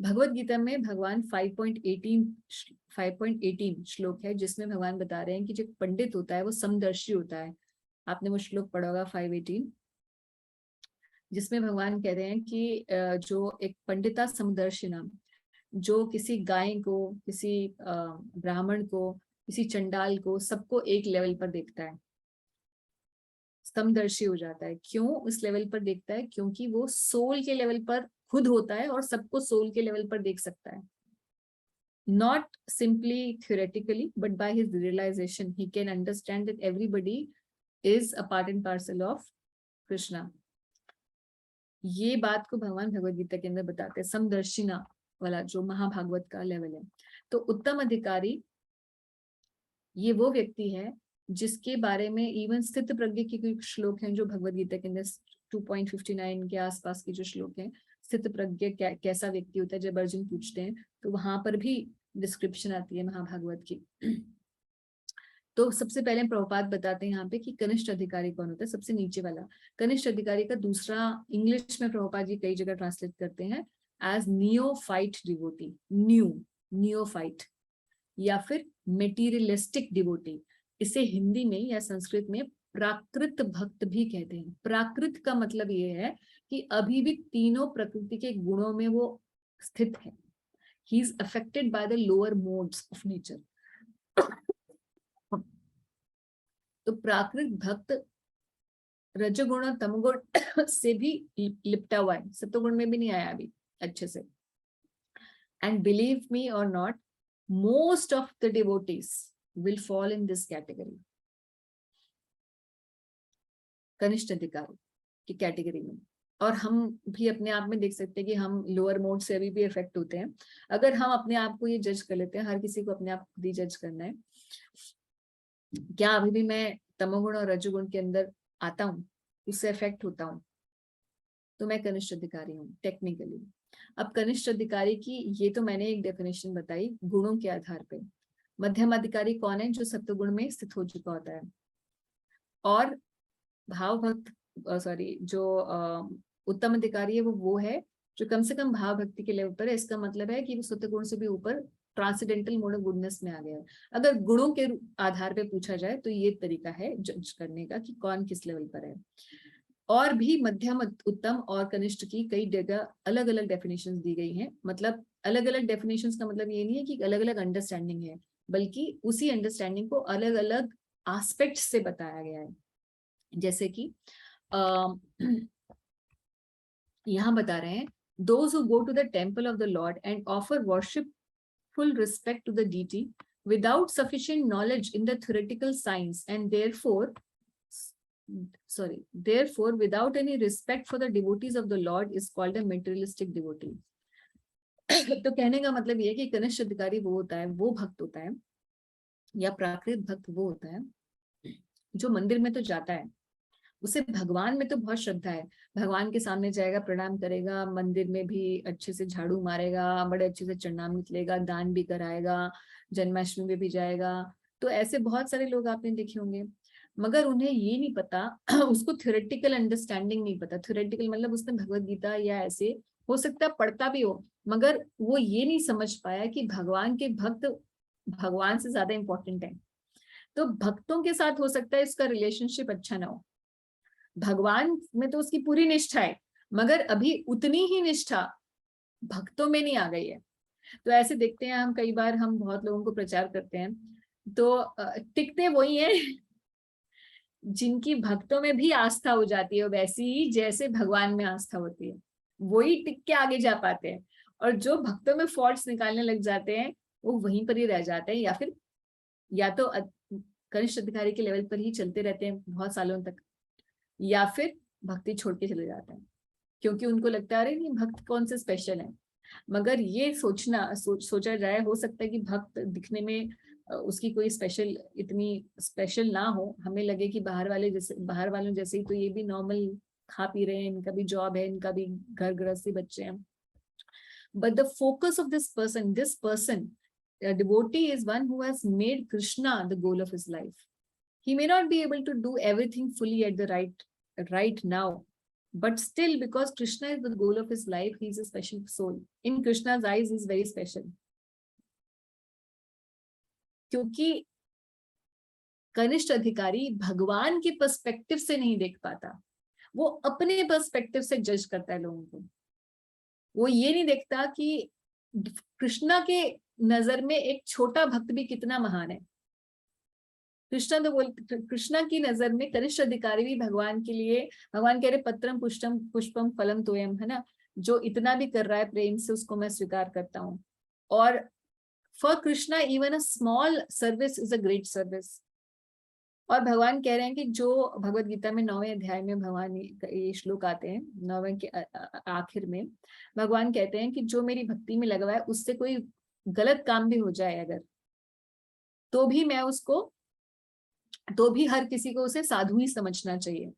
भगवत गीता में भगवान 5.18 श्लोक है जिसमें भगवान बता रहे हैं कि जो पंडित होता है वो समदर्शी होता है. आपने वो श्लोक पढ़ा होगा 5.18, जिसमें भगवान कह रहे हैं कि जो एक पंडिता समदर्शी नाम, जो किसी गाय को, किसी ब्राह्मण को, किसी चंडाल को, सबको एक लेवल पर देखता है, समदर्शी हो जाता है. क्यों इस लेवल पर देखता है? क्योंकि वो सोल के लेवल पर खुद होता है और सबको सोल के लेवल पर देख सकता है. Not simply theoretically, but by his realization he can understand that everybody is a part and parcel of Krishna. ये बात को भगवान भगवद गीता के अंदर बताते हैं, समदर्शिना वाला जो महाभागवत का लेवल है. तो उत्तम अधिकारी ये वो व्यक्ति है जिसके बारे में इवन स्थित प्रज्ञ के कुछ श्लोक हैं जो भगवद गीता के अंदर 2.59 के आसपास के जो श्लोक हैं, स्थित प्रज्ञ कैसा व्यक्ति होता है, जब अर्जुन पूछते हैं तो वहां पर भी डिस्क्रिप्शन आती है महाभागवत की. तो सबसे पहले प्रभुपाद बताते हैं यहाँ पे कि कनिष्ठ अधिकारी कौन होता है. सबसे नीचे वाला कनिष्ठ अधिकारी का दूसरा इंग्लिश में प्रभुपाद जी कई जगह ट्रांसलेट करते हैं एज नियोफाइट डिवोटी. नियोफाइट या फिर मेटीरियलिस्टिक डिवोटी. इसे हिंदी में या संस्कृत में प्राकृत भक्त भी कहते हैं। प्राकृत का मतलब ये है कि अभी भी तीनों प्रकृति के गुणों में वो स्थित है। He is affected by the lower modes of nature. तो प्राकृत भक्त रजोगुण और तमोगुण से भी लिपटा हुआ है, सत्वगुण में भी नहीं आया अभी अच्छे से। एंड बिलीव मी और not, most of the devotees will fall in this category, कनिष्ठ अधिकारी की कैटेगरी में। और हम भी अपने आप में देख सकते हैं कि हम लोअर मोड से अभी भी इफेक्ट होते हैं। अगर हम अपने आप को ये जज कर लेते हैं, हर किसी को अपने आप को खुद ही जज करना है, क्या अभी भी मैं तमोगुण और रजोगुण के अंदर आता हूँ, उससे इफेक्ट होता हूँ, तो मैं कनिष्ठ अधिकारी हूँ टेक्निकली। अब कनिष्ठ अधिकारी की ये तो मैंने एक डेफिनेशन बताई गुणों के आधार पे। मध्यम अधिकारी कौन है? जो सत्वगुण में स्थित हो चुका होता है। और भाव भक्त जो उत्तम अधिकारी है वो है जो कम से कम भाव भक्ति के लेवल पर है। इसका मतलब है कि वो सत्वगुण से भी ऊपर ट्रांसेंडेंटल मोड ऑफ गुडनेस में आ गया है। अगर गुणों के आधार पे पूछा जाए तो ये तरीका है जज करने का कि कौन किस लेवल पर है। और भी मध्यम, उत्तम और कनिष्ठ की कई जगह अलग अलग डेफिनेशंस दी गई हैं। मतलब अलग अलग डेफिनेशंस का मतलब ये नहीं है कि अलग अलग अंडरस्टैंडिंग है, बल्कि उसी अंडरस्टैंडिंग को अलग अलग एस्पेक्ट से बताया गया है। जैसे कि यहाँ बता रहे हैं, those who go to the temple of the Lord and offer worshipful respect to the deity without sufficient knowledge in the theoretical science and therefore without any respect for the devotees of the Lord is called a materialistic devotee. तो कहने का मतलब ये है कि कनिष्ठ अधिकारी वो होता है, वो भक्त होता है, या प्राकृत भक्त वो होता है जो मंदिर में तो जाता है, उसे भगवान में तो बहुत श्रद्धा है, भगवान के सामने जाएगा, प्रणाम करेगा, मंदिर में भी अच्छे से झाड़ू मारेगा, बड़े अच्छे से चरणामृत लेगा, दान भी कराएगा, जन्माष्टमी में भी जाएगा। तो ऐसे बहुत सारे लोग आपने देखे होंगे, मगर उन्हें ये नहीं पता, उसको थ्योरेटिकल अंडरस्टैंडिंग नहीं पता। थ्योरेटिकल मतलब उसने भगवत गीता या ऐसे हो सकता है पढ़ता भी हो, मगर वो ये नहीं समझ पाया कि भगवान के भक्त भगवान से ज्यादा इंपॉर्टेंट है। तो भक्तों के साथ हो सकता है इसका रिलेशनशिप अच्छा ना हो, भगवान में तो उसकी पूरी निष्ठा है, मगर अभी उतनी ही निष्ठा भक्तों में नहीं आ गई है। तो ऐसे देखते हैं हम, कई बार हम बहुत लोगों को प्रचार करते हैं तो टिकते वही है जिनकी भक्तों में भी आस्था हो जाती है, वैसी ही जैसे भगवान में आस्था होती है, वही टिक के आगे जा पाते हैं। और जो भक्तों में फॉल्ट्स निकालने लग जाते हैं वो वहीं पर ही रह जाते हैं, या फिर या तो कनिष्ठ अधिकारी के लेवल पर ही चलते रहते हैं बहुत सालों तक, या फिर भक्ति छोड़ के चले जाते हैं, क्योंकि उनको लगता है अरे ये भक्त कौन से स्पेशल है। मगर ये सोचा जाए, हो सकता है कि भक्त दिखने में उसकी कोई इतनी स्पेशल ना हो, हमें लगे कि बाहर वालों जैसे ही तो ये भी नॉर्मल खा पी रहे हैं, इनका भी जॉब है, इनका भी घर गृहस्थी, बच्चे हैं। But the focus of this person devotee is one who has made Krishna the goal of his life. He may not be able to do everything fully at the right now, but still, because Krishna is the goal of his life, he is a special soul. In Krishna's eyes, he is very special. क्योंकि कनिष्ठ अधिकारी भगवान के perspective से नहीं देख पाता, वो अपने पर्सपेक्टिव से जज करता है लोगों को। वो ये नहीं देखता कि कृष्णा के नजर में एक छोटा भक्त भी कितना महान है। कृष्णा की नजर में कनिष्ठ अधिकारी भी भगवान के लिए, भगवान कह रहे पत्रम पुष्पम फलम तोयम, है ना, जो इतना भी कर रहा है प्रेम से उसको मैं स्वीकार करता हूँ। और for Krishna even a small service is a great service. और भगवान कह रहे हैं कि जो भगवत गीता में 9वें अध्याय में भगवान ये श्लोक आते हैं, 9वें के आखिर में भगवान कहते हैं कि जो मेरी भक्ति में लगा हुआ है, उससे कोई गलत काम भी हो जाए अगर, तो भी हर किसी को उसे साधु ही समझना चाहिए,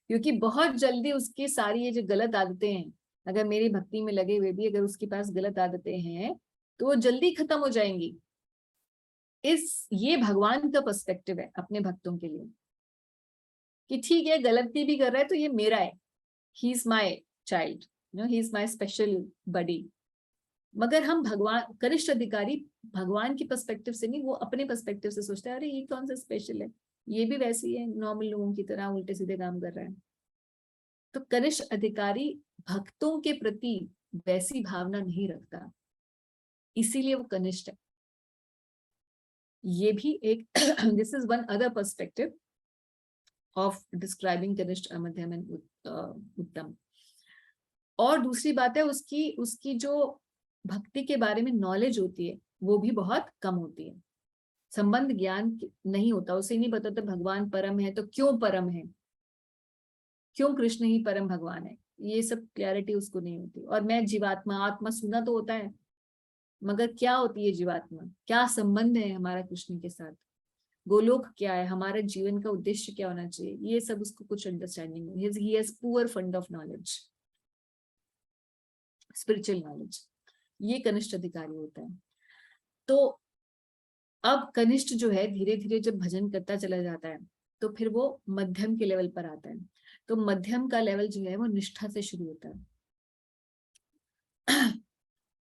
क्योंकि बहुत जल्दी उसकी सारी ये जो गलत आदतें हैं, अगर मेरी भक्ति में लगे हुए भी अगर उसके पास गलत आदतें हैं तो वो जल्दी खत्म हो जाएंगी। ये भगवान का पर्सपेक्टिव है अपने भक्तों के लिए कि ठीक है गलती भी कर रहा है तो ये मेरा है, he is my child, he is my special buddy. मगर हम भगवान, कनिष्ठ अधिकारी भगवान की पर्सपेक्टिव से नहीं, वो अपने पर्सपेक्टिव से सोचता है अरे ये कौन सा स्पेशल है, ये भी वैसी है नॉर्मल लोगों की तरह, उल्टे सीधे काम कर रहा है। तो कनिष्ठ अधिकारी भक्तों के प्रति वैसी भावना नहीं रखता, इसीलिए वो कनिष्ठ है। ये भी एक this is one other perspective of describing कनिष्ठ, मध्यम एंड उत्तम। और दूसरी बात है उसकी उसकी जो भक्ति के बारे में नॉलेज होती है वो भी बहुत कम होती है, संबंध ज्ञान नहीं होता, उसे नहीं बताता भगवान परम है तो क्यों परम है, क्यों कृष्ण ही परम भगवान है, ये सब क्लैरिटी उसको नहीं होती। और मैं जीवात्मा, आत्मा सुना तो होता है, मगर क्या होती है जीवात्मा, क्या संबंध है हमारा कृष्ण के साथ, गोलोक क्या है, हमारे जीवन का उद्देश्य क्या होना चाहिए, ये सब उसको कुछ अंडरस्टैंडिंग नहीं, he has poor fund of knowledge, spiritual knowledge. ये कनिष्ठ अधिकारी होता है। तो अब कनिष्ठ जो है धीरे धीरे जब भजन करता चला जाता है तो फिर वो मध्यम के लेवल पर आता है। तो मध्यम का लेवल जो है वो निष्ठा से शुरू होता है।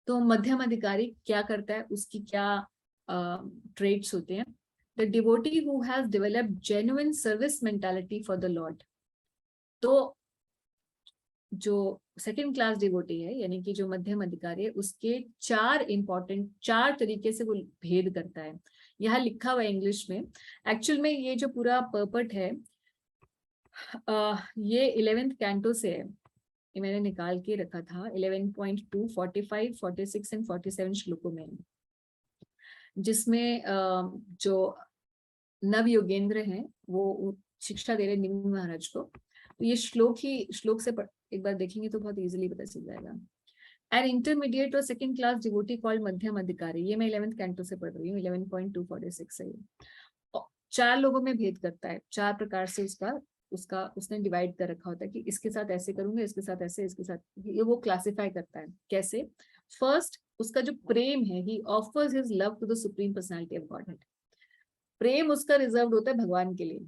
तो मध्यम अधिकारी क्या करता है, उसकी क्या ट्रेट्स होते हैं? The devotee who has developed genuine service mentality for the Lord. तो जो सेकंड क्लास डिवोटी है यानी कि जो मध्यम अधिकारी है, उसके चार तरीके से वो भेद करता है। यहाँ लिखा हुआ है इंग्लिश में, एक्चुअल में ये जो पूरा पर्पट है ये 11th कैंटो से है, ये मैंने निकाल के रखा था। 11.2, 45, 46 एंड 47 श्लोकों में, जिसमें जो नव योगेंद्र हैं वो शिक्षा दे रहे निमि महाराज को। तो ये श्लोक से एक बार देखेंगे तो बहुत इजीली पता चल जाएगा। एन इंटरमीडिएट और सेकंड क्लास डिवोटी कॉल्ड मध्यम अधिकारी, ये मैं 11th कैंटो से पढ़ रही हूँ, 11.246 है ये। 4 लोगों में भेद करता है, 4 प्रकार से उसका उसने डिवाइड कर रखा होता है कि इसके साथ ऐसे करूंगा, इसके साथ ऐसे, इसके साथ ये, वो क्लासिफाई करता है। कैसे? फर्स्ट, उसका जो प्रेम है, he offers his love to the supreme personality of godhead. प्रेम उसका रिजर्व होता है भगवान के लिए,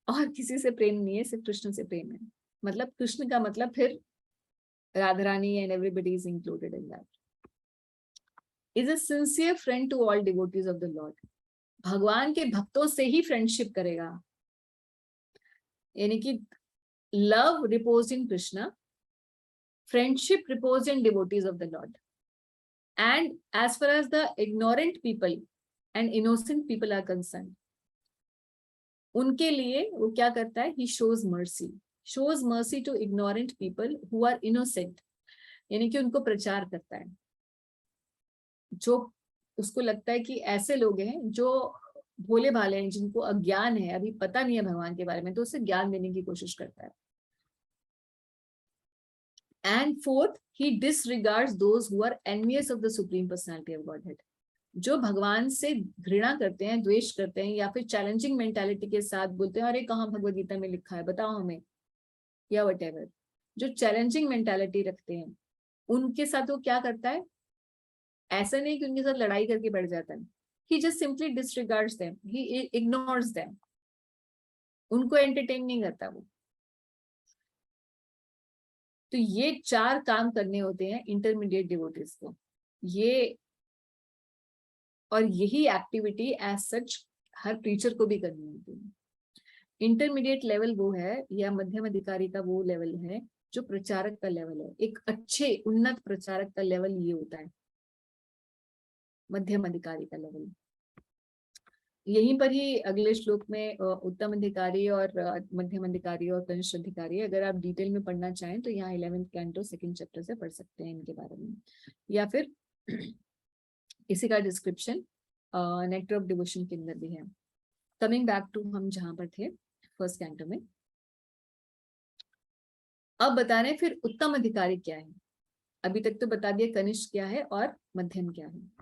और किसी से प्रेम नहीं है, सिर्फ कृष्ण से प्रेम है। मतलब कृष्ण का मतलब फिर Radha Rani and everybody is included in that. Is a sincere friend to all devotees of the lord. भगवान के भक्तों से ही फ्रेंडशिप करेगा, यानी कि love repose in Krishna, friendship repose in devotees of the lord. And as far as the ignorant people and innocent people are concern, उनके लिए वो क्या करता है? He shows mercy to ignorant people who are innocent, यानी कि उनको प्रचार करता है। जो उसको लगता है कि ऐसे लोग हैं जो भोले भाले हैं, जिनको अज्ञान है, अभी पता नहीं है भगवान के बारे में, तो उसे ज्ञान देने की कोशिश करता है। And fourth, he disregards those who are envious of the supreme personality of godhead. जो भगवान से घृणा करते हैं, द्वेष करते हैं, या फिर चैलेंजिंग मेंटालिटी के साथ बोलते हैं अरे कहाँ भगवद गीता में लिखा है, बताओ हमें, या वटेवर, जो चैलेंजिंग मेंटालिटी रखते हैं, उनके साथ वो क्या करता है? ऐसा नहीं कि उनके साथ लड़ाई करके बैठ जाता है, he just simply disregards them, he ignores them, उनको एंटरटेन नहीं करता वो। तो ये 4 काम करने होते हैं इंटरमीडिएट डिवोटीज को, ये, और यही एक्टिविटी एज सच हर टीचर को भी करनी होती है। इंटरमीडिएट लेवल वो है, या मध्यम अधिकारी का वो लेवल है जो प्रचारक का लेवल है। एक अच्छे उन्नत प्रचारक का लेवल ये होता है, मध्यम अधिकारी का लेवल। यहीं पर ही अगले श्लोक में उत्तम अधिकारी और मध्यम अधिकारी और कनिष्ठ अधिकारी, अगर आप डिटेल में पढ़ना चाहें तो यहाँ 11th कैंटो 2nd चैप्टर से पढ़ सकते हैं इनके बारे में, या फिर इसी का डिस्क्रिप्शन नेक्टर ऑफ डिवोशन के अंदर भी है। कमिंग बैक टू हम जहां पर थे 1st कैंटो में, अब बता रहे फिर उत्तम अधिकारी क्या है। अभी तक तो बता दिया कनिष्ठ क्या है और मध्यम क्या है।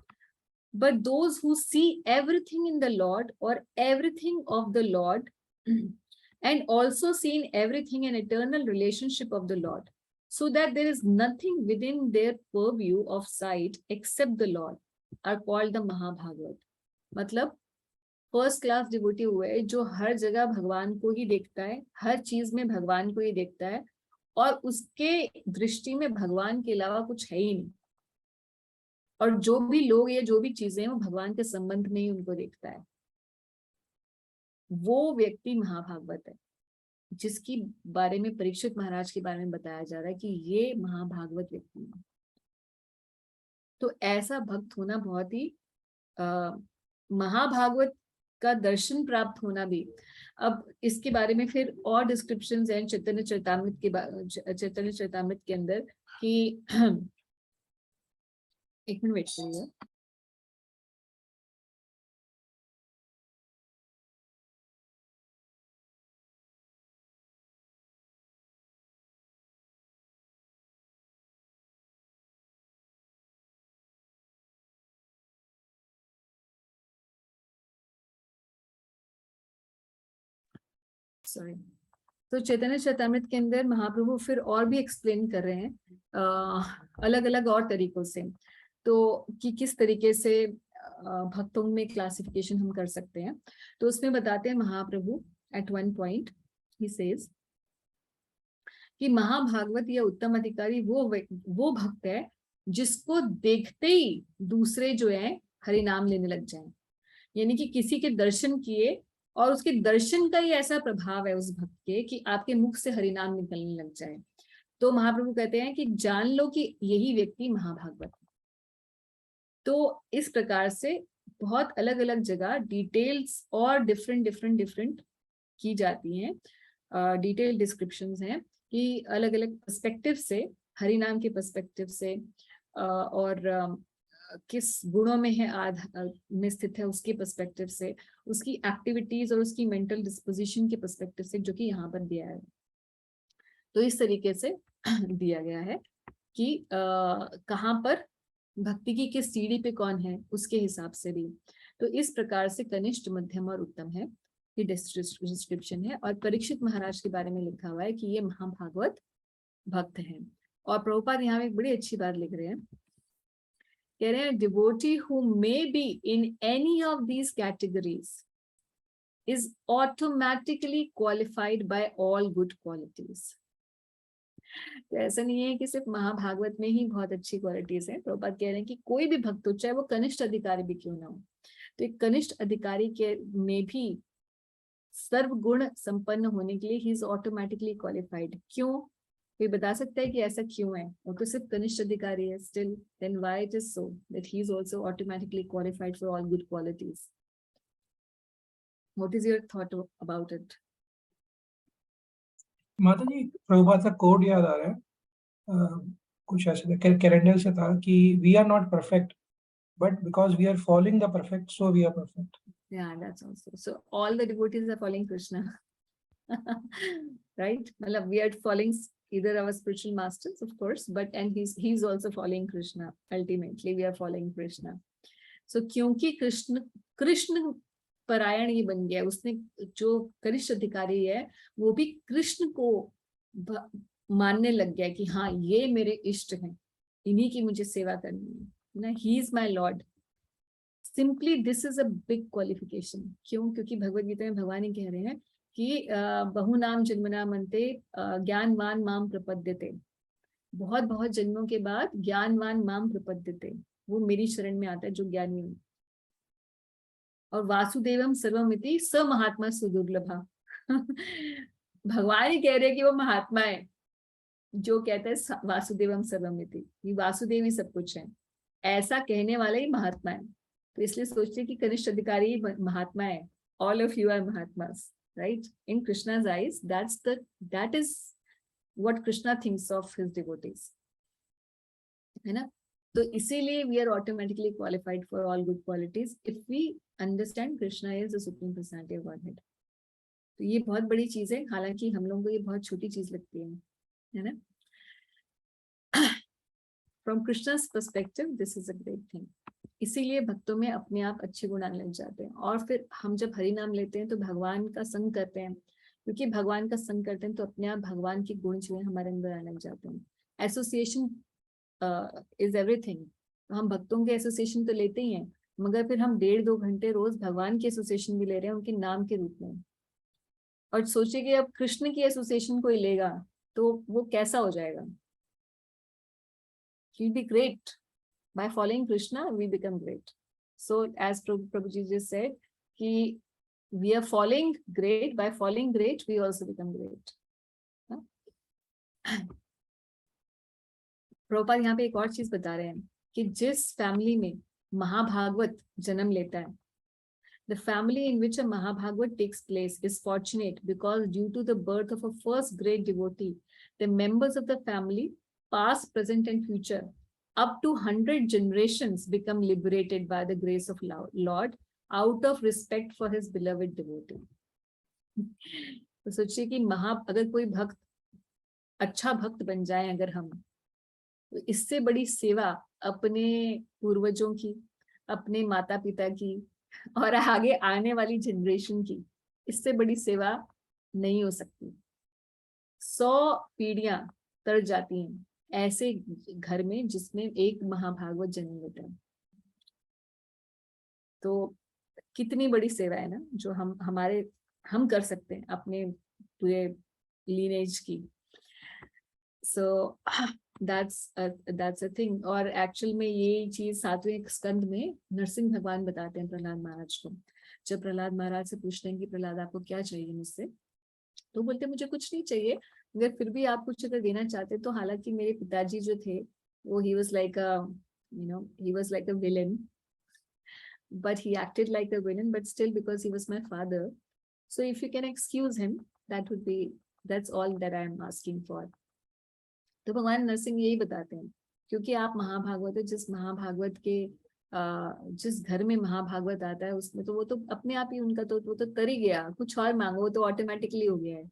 But those who see everything in the Lord or everything of the Lord and also see in everything an eternal relationship of the Lord, so that there is nothing within their purview of sight except the Lord, are called the Mahabhagavat. मतलब first class devotee हुए जो हर जगह भगवान को ही देखता है, हर चीज में भगवान को ही देखता है, और उसके दृष्टि में भगवान के अलावा कुछ है ही नहीं, और जो भी लोग या जो भी चीजें हैं वो भगवान के संबंध में ही उनको देखता है, वो व्यक्ति महाभागवत है, जिसकी बारे में परीक्षित महाराज के बारे में बताया जा रहा है कि ये महाभागवत व्यक्ति है। तो ऐसा भक्त होना बहुत ही महाभागवत का दर्शन प्राप्त होना भी। अब इसके बारे में फिर और डिस्क्रिप्शंस हैं चैतन्य चरितामृत के अंदर कि एक मिनट वेट करिए। सॉरी। तो चैतन्य चरितामृत के अंदर महाप्रभु फिर और भी एक्सप्लेन कर रहे हैं अलग अलग और तरीकों से, तो कि किस तरीके से भक्तों में क्लासिफिकेशन हम कर सकते हैं। तो उसमें बताते हैं Mahaprabhu at one point he says कि महाभागवत या उत्तम अधिकारी वो भक्त है जिसको देखते ही दूसरे जो है हरि नाम लेने लग जाए, यानी कि किसी के दर्शन किए और उसके दर्शन का ही ऐसा प्रभाव है उस भक्त के कि आपके मुख से हरि नाम निकलने लग जाए। तो महाप्रभु कहते हैं कि जान लो कि यही व्यक्ति महाभागवत है। तो इस प्रकार से बहुत अलग अलग जगह डिटेल्स और डिफरेंट की जाती हैं, डिटेल डिस्क्रिप्शंस हैं कि अलग अलग पर्सपेक्टिव से, हरि नाम के पर्सपेक्टिव से और किस गुणों में है में स्थित है उसके पर्सपेक्टिव से, उसकी एक्टिविटीज और उसकी मेंटल डिस्पोजिशन के पर्सपेक्टिव से, जो कि यहाँ पर दिया है। तो इस तरीके से दिया गया है कि कहाँ पर भक्ति की किस सीढ़ी पे कौन है उसके हिसाब से भी। तो इस प्रकार से कनिष्ठ, मध्यम और उत्तम है ये डिस्क्रिप्शन है। और परीक्षित महाराज के बारे में लिखा हुआ है कि ये महाभागवत भक्त हैं। और प्रभुपाद यहाँ एक बड़ी अच्छी बात लिख रहे हैं, कह रहे हैं devotee who may be in any of these categories is automatically qualified by all good qualities। तो ऐसा नहीं है कि सिर्फ महाभागवत में ही बहुत अच्छी क्वालिटीज है। प्रभुपाद कह रहे हैं कि कोई भी भक्त हो, चाहे वो कनिष्ठ अधिकारी भी क्यों ना हो, तो एक कनिष्ठ अधिकारी के में भी सर्व गुण संपन्न होने के लिए ही इज ऑटोमेटिकली क्वालिफाइड। क्यों? कोई बता सकता है कि ऐसा क्यों है? वो तो सिर्फ कनिष्ठ अधिकारी है still, then why it is so that he is also automatically qualified for all good qualities? What is your thought about it? माता जी, प्रभुपाद का कोड याद आ रहा है, कुछ ऐसे कैलेंडर से था कि we are not perfect, but because we are following the perfect, so we are perfect. Yeah, that's also so. All the devotees are following Krishna, right? Matlab, we are following either our spiritual masters, of course, but and he's also following Krishna. Ultimately, we are following Krishna. So, क्योंकि कृष्ण परायण ये बन गया, उसने जो कनिष्ठ अधिकारी है वो भी कृष्ण को मानने लग गया कि हाँ ये मेरे इष्ट हैं, इन्हीं की मुझे सेवा करनी है ना, ही is my lord. Simply this is a big qualification. क्यों? क्योंकि भगवद गीता में भगवान ही कह रहे हैं कि बहु नाम जन्मना मनते ज्ञानवान माम प्रपद्यते। बहुत बहुत जन्मों के बाद ज्ञानवान माम प्रपद्यते, वो मेरी शरण में आता है जो ज्ञानी है। और वासुदेवम सर्वमिति स महात्मा सुदुर्लभा। भगवान ही कह रहे हैं कि वो महात्मा है जो कहते हैं वासुदेवम सर्वमिति, ये वासुदेव ही सब कुछ है, ऐसा कहने वाला ही महात्मा है। तो इसलिए सोचते कि कनिष्ठ अधिकारी महात्मा है। All of you are mahatmas, right? In कृष्णा's eyes, that is what Krishna thinks of his devotees, है ना? तो इसीलिए we are automatically qualified for all good qualities if we understand Krishna is the supreme personality of Godhead। तो ये बहुत बड़ी चीज है, हालांकि हम लोगों को ये बहुत छोटी चीज लगती है ना? From Krishna's perspective, this is a great thing। इसीलिए भक्तों में अपने आप अच्छे गुण आने लग जाते हैं। और फिर हम जब हरि नाम लेते हैं तो भगवान का संग करते हैं, क्योंकि भगवान का संग करते हैं तो अपने आप भगवान के गुण जो है हमारे अंदर आने लग जाते हैं। Association is everything. हम भक्तों के एसोसिएशन तो लेते ही हैं, मगर फिर हम 1.5-2 घंटे रोज भगवान के एसोसिएशन भी ले रहे हैं उनके नाम के रूप में। और सोचिए कि अब कृष्ण की एसोसिएशन कोई लेगा तो वो कैसा हो जाएगा? He'll be great, By following Krishna, we become great. So as Prabhuji just said, कि we are falling great. By falling great, we also become great. Prabhupada यहाँ पे एक और चीज बता रहे हैं कि जिस फैमिली में महाभागवत जन्म लेता है, the family in which a Mahabhagavad takes place is fortunate because due to the birth of a first great devotee, the members of the family, past, present and future, up to 100 generations become liberated by the grace of Lord out of respect for his beloved devotee. तो सोचिए कि अगर कोई भक्त अच्छा भक्त बन जाए अगर हम, तो इससे बड़ी सेवा अपने पूर्वजों की, अपने माता पिता की और आगे आने वाली जनरेशन की, इससे बड़ी सेवा नहीं हो सकती। 100 पीढ़ियां तर जाती हैं ऐसे घर में जिसमें एक महाभागवत जन्म लेता है। तो कितनी बड़ी सेवा है ना जो हम कर सकते हैं अपने पूरे लीनेज की। सो that's a thing। और एक्चुअल में ये चीज 7वें स्कंद में नरसिंह भगवान बताते हैं प्रहलाद महाराज को। जब प्रहलाद महाराज से पूछते हैं कि प्रहलाद आपको क्या चाहिए मुझसे, तो बोलते मुझे कुछ नहीं चाहिए, अगर फिर भी आप कुछ अगर देना चाहते तो। हालांकि मेरे पिताजी जो थे वो he was like a villain, but he acted like a villain, but still because he was my father, so if you can excuse him, that's all that I am asking for। तो भगवान नरसिंह यही बताते हैं, क्योंकि आप महाभागवत है, जिस महाभागवत के जिस घर में महाभागवत आता है उसमें तो वो तो अपने आप ही उनका तो वो तो तर ही गया, कुछ और मांगो वो तो ऑटोमेटिकली हो गया है।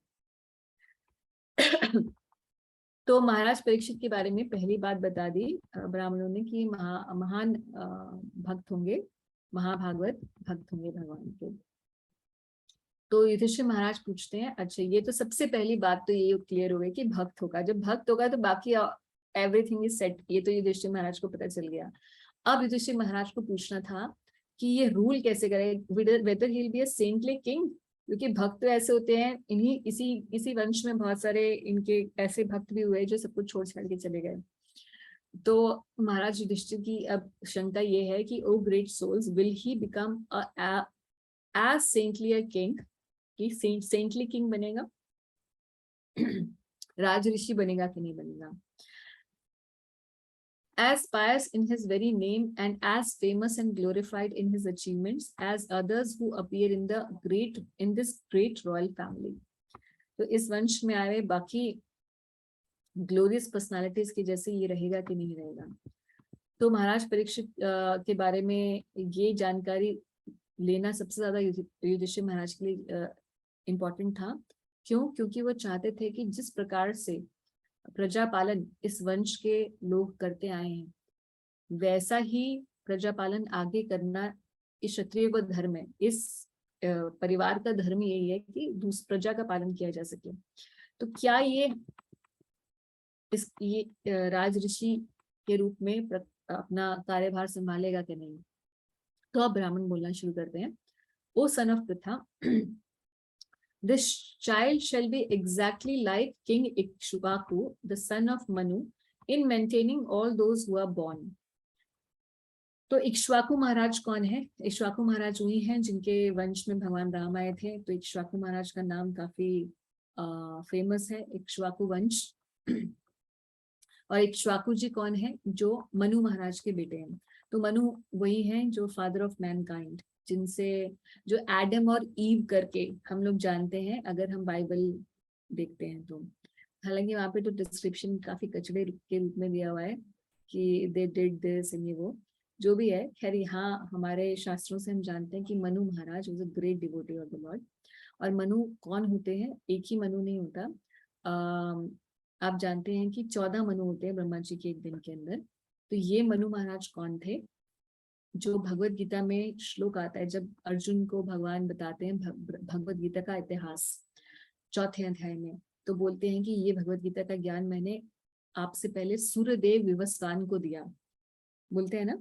तो महाराज परीक्षित के बारे में पहली बात बता दी ब्राह्मणों ने कि महान भक्त होंगे, महाभागवत भक्त होंगे भगवान के। तो युधिष्ठिर महाराज पूछते हैं, अच्छा ये तो सबसे पहली बात तो ये क्लियर हो गई कि भक्त होगा, जब भक्त होगा तो बाकी एवरीथिंग इज सेट, ये तो युधिष्ठिर महाराज को पता चल गया। अब युधिष्ठिर महाराज को पूछना था कि ये रूल कैसे करे, weather he will be a saintly king, क्योंकि भक्त तो ऐसे होते हैं, इसी वंश में बहुत सारे इनके ऐसे भक्त भी हुए जो सब कुछ छोड़ छाड़ के चले गए। तो महाराज युधिष्ठिर की अब शंका ये है कि O great souls, will he become as saintly a king, कि सेंटली किंग बनेगा, राज ऋषि बनेगा कि नहीं बनेगा। As pious in his very name and as famous and glorified in his achievements as others who appear in this great royal family। तो इस वंश में आए बाकी ग्लोरियस पर्सनालिटीज की जैसे ये रहेगा कि नहीं रहेगा। तो महाराज परीक्षित के बारे में ये जानकारी लेना सबसे ज्यादा युधिष्ठिर महाराज के लिए इम्पोर्टेंट था। क्यों? क्योंकि वो चाहते थे कि जिस प्रकार से प्रजापालन इस वंश के लोग करते आए हैं, वैसा ही प्रजापालन आगे करना इस क्षत्रिय का धर्म है, इस परिवार का धर्म यही है कि प्रजा का पालन किया जा सके। तो क्या ये राज ऋषि के रूप में अपना कार्यभार संभालेगा कि नहीं? तो अब ब्राह्मण बोलना शुरू करते हैं। O son of Pritha, this child shall be exactly like King Ikshvaku, the son of Manu, in maintaining all those who are born। तो इक्ष्वाकु महाराज कौन है? इक्ष्वाकु महाराज वही हैं जिनके वंश में भगवान राम आए थे। तो इक्ष्वाकु महाराज का नाम काफी फेमस है, इक्ष्वाकु वंश। और इक्ष्वाकु जी कौन है? जो मनु महाराज के बेटे हैं। तो मनु वही हैं जो फादर ऑफ मैनकाइंड, जिनसे जो एडम और ईव करके हम लोग जानते हैं अगर हम बाइबल देखते हैं तो। हालांकि वहां पे तो डिस्क्रिप्शन काफी कचड़े के रूप में दिया हुआ है कि दे डिड दिस एंड ये वो जो भी है। खैर यहाँ हमारे शास्त्रों से हम जानते हैं कि Manu Maharaj was a great devotee of the lord. और मनु कौन होते हैं? एक ही मनु नहीं होता, आप जानते हैं कि 14 मनु होते हैं ब्रह्मा जी के एक दिन के अंदर। तो ये मनु महाराज कौन थे? जो भगवत गीता में श्लोक आता है, जब अर्जुन को भगवान बताते हैं भगवत गीता का इतिहास 4थे अध्याय में, तो बोलते हैं कि ये भगवत गीता का ज्ञान मैंने आपसे पहले सूर्यदेव विवस्वान को दिया। बोलते हैं ना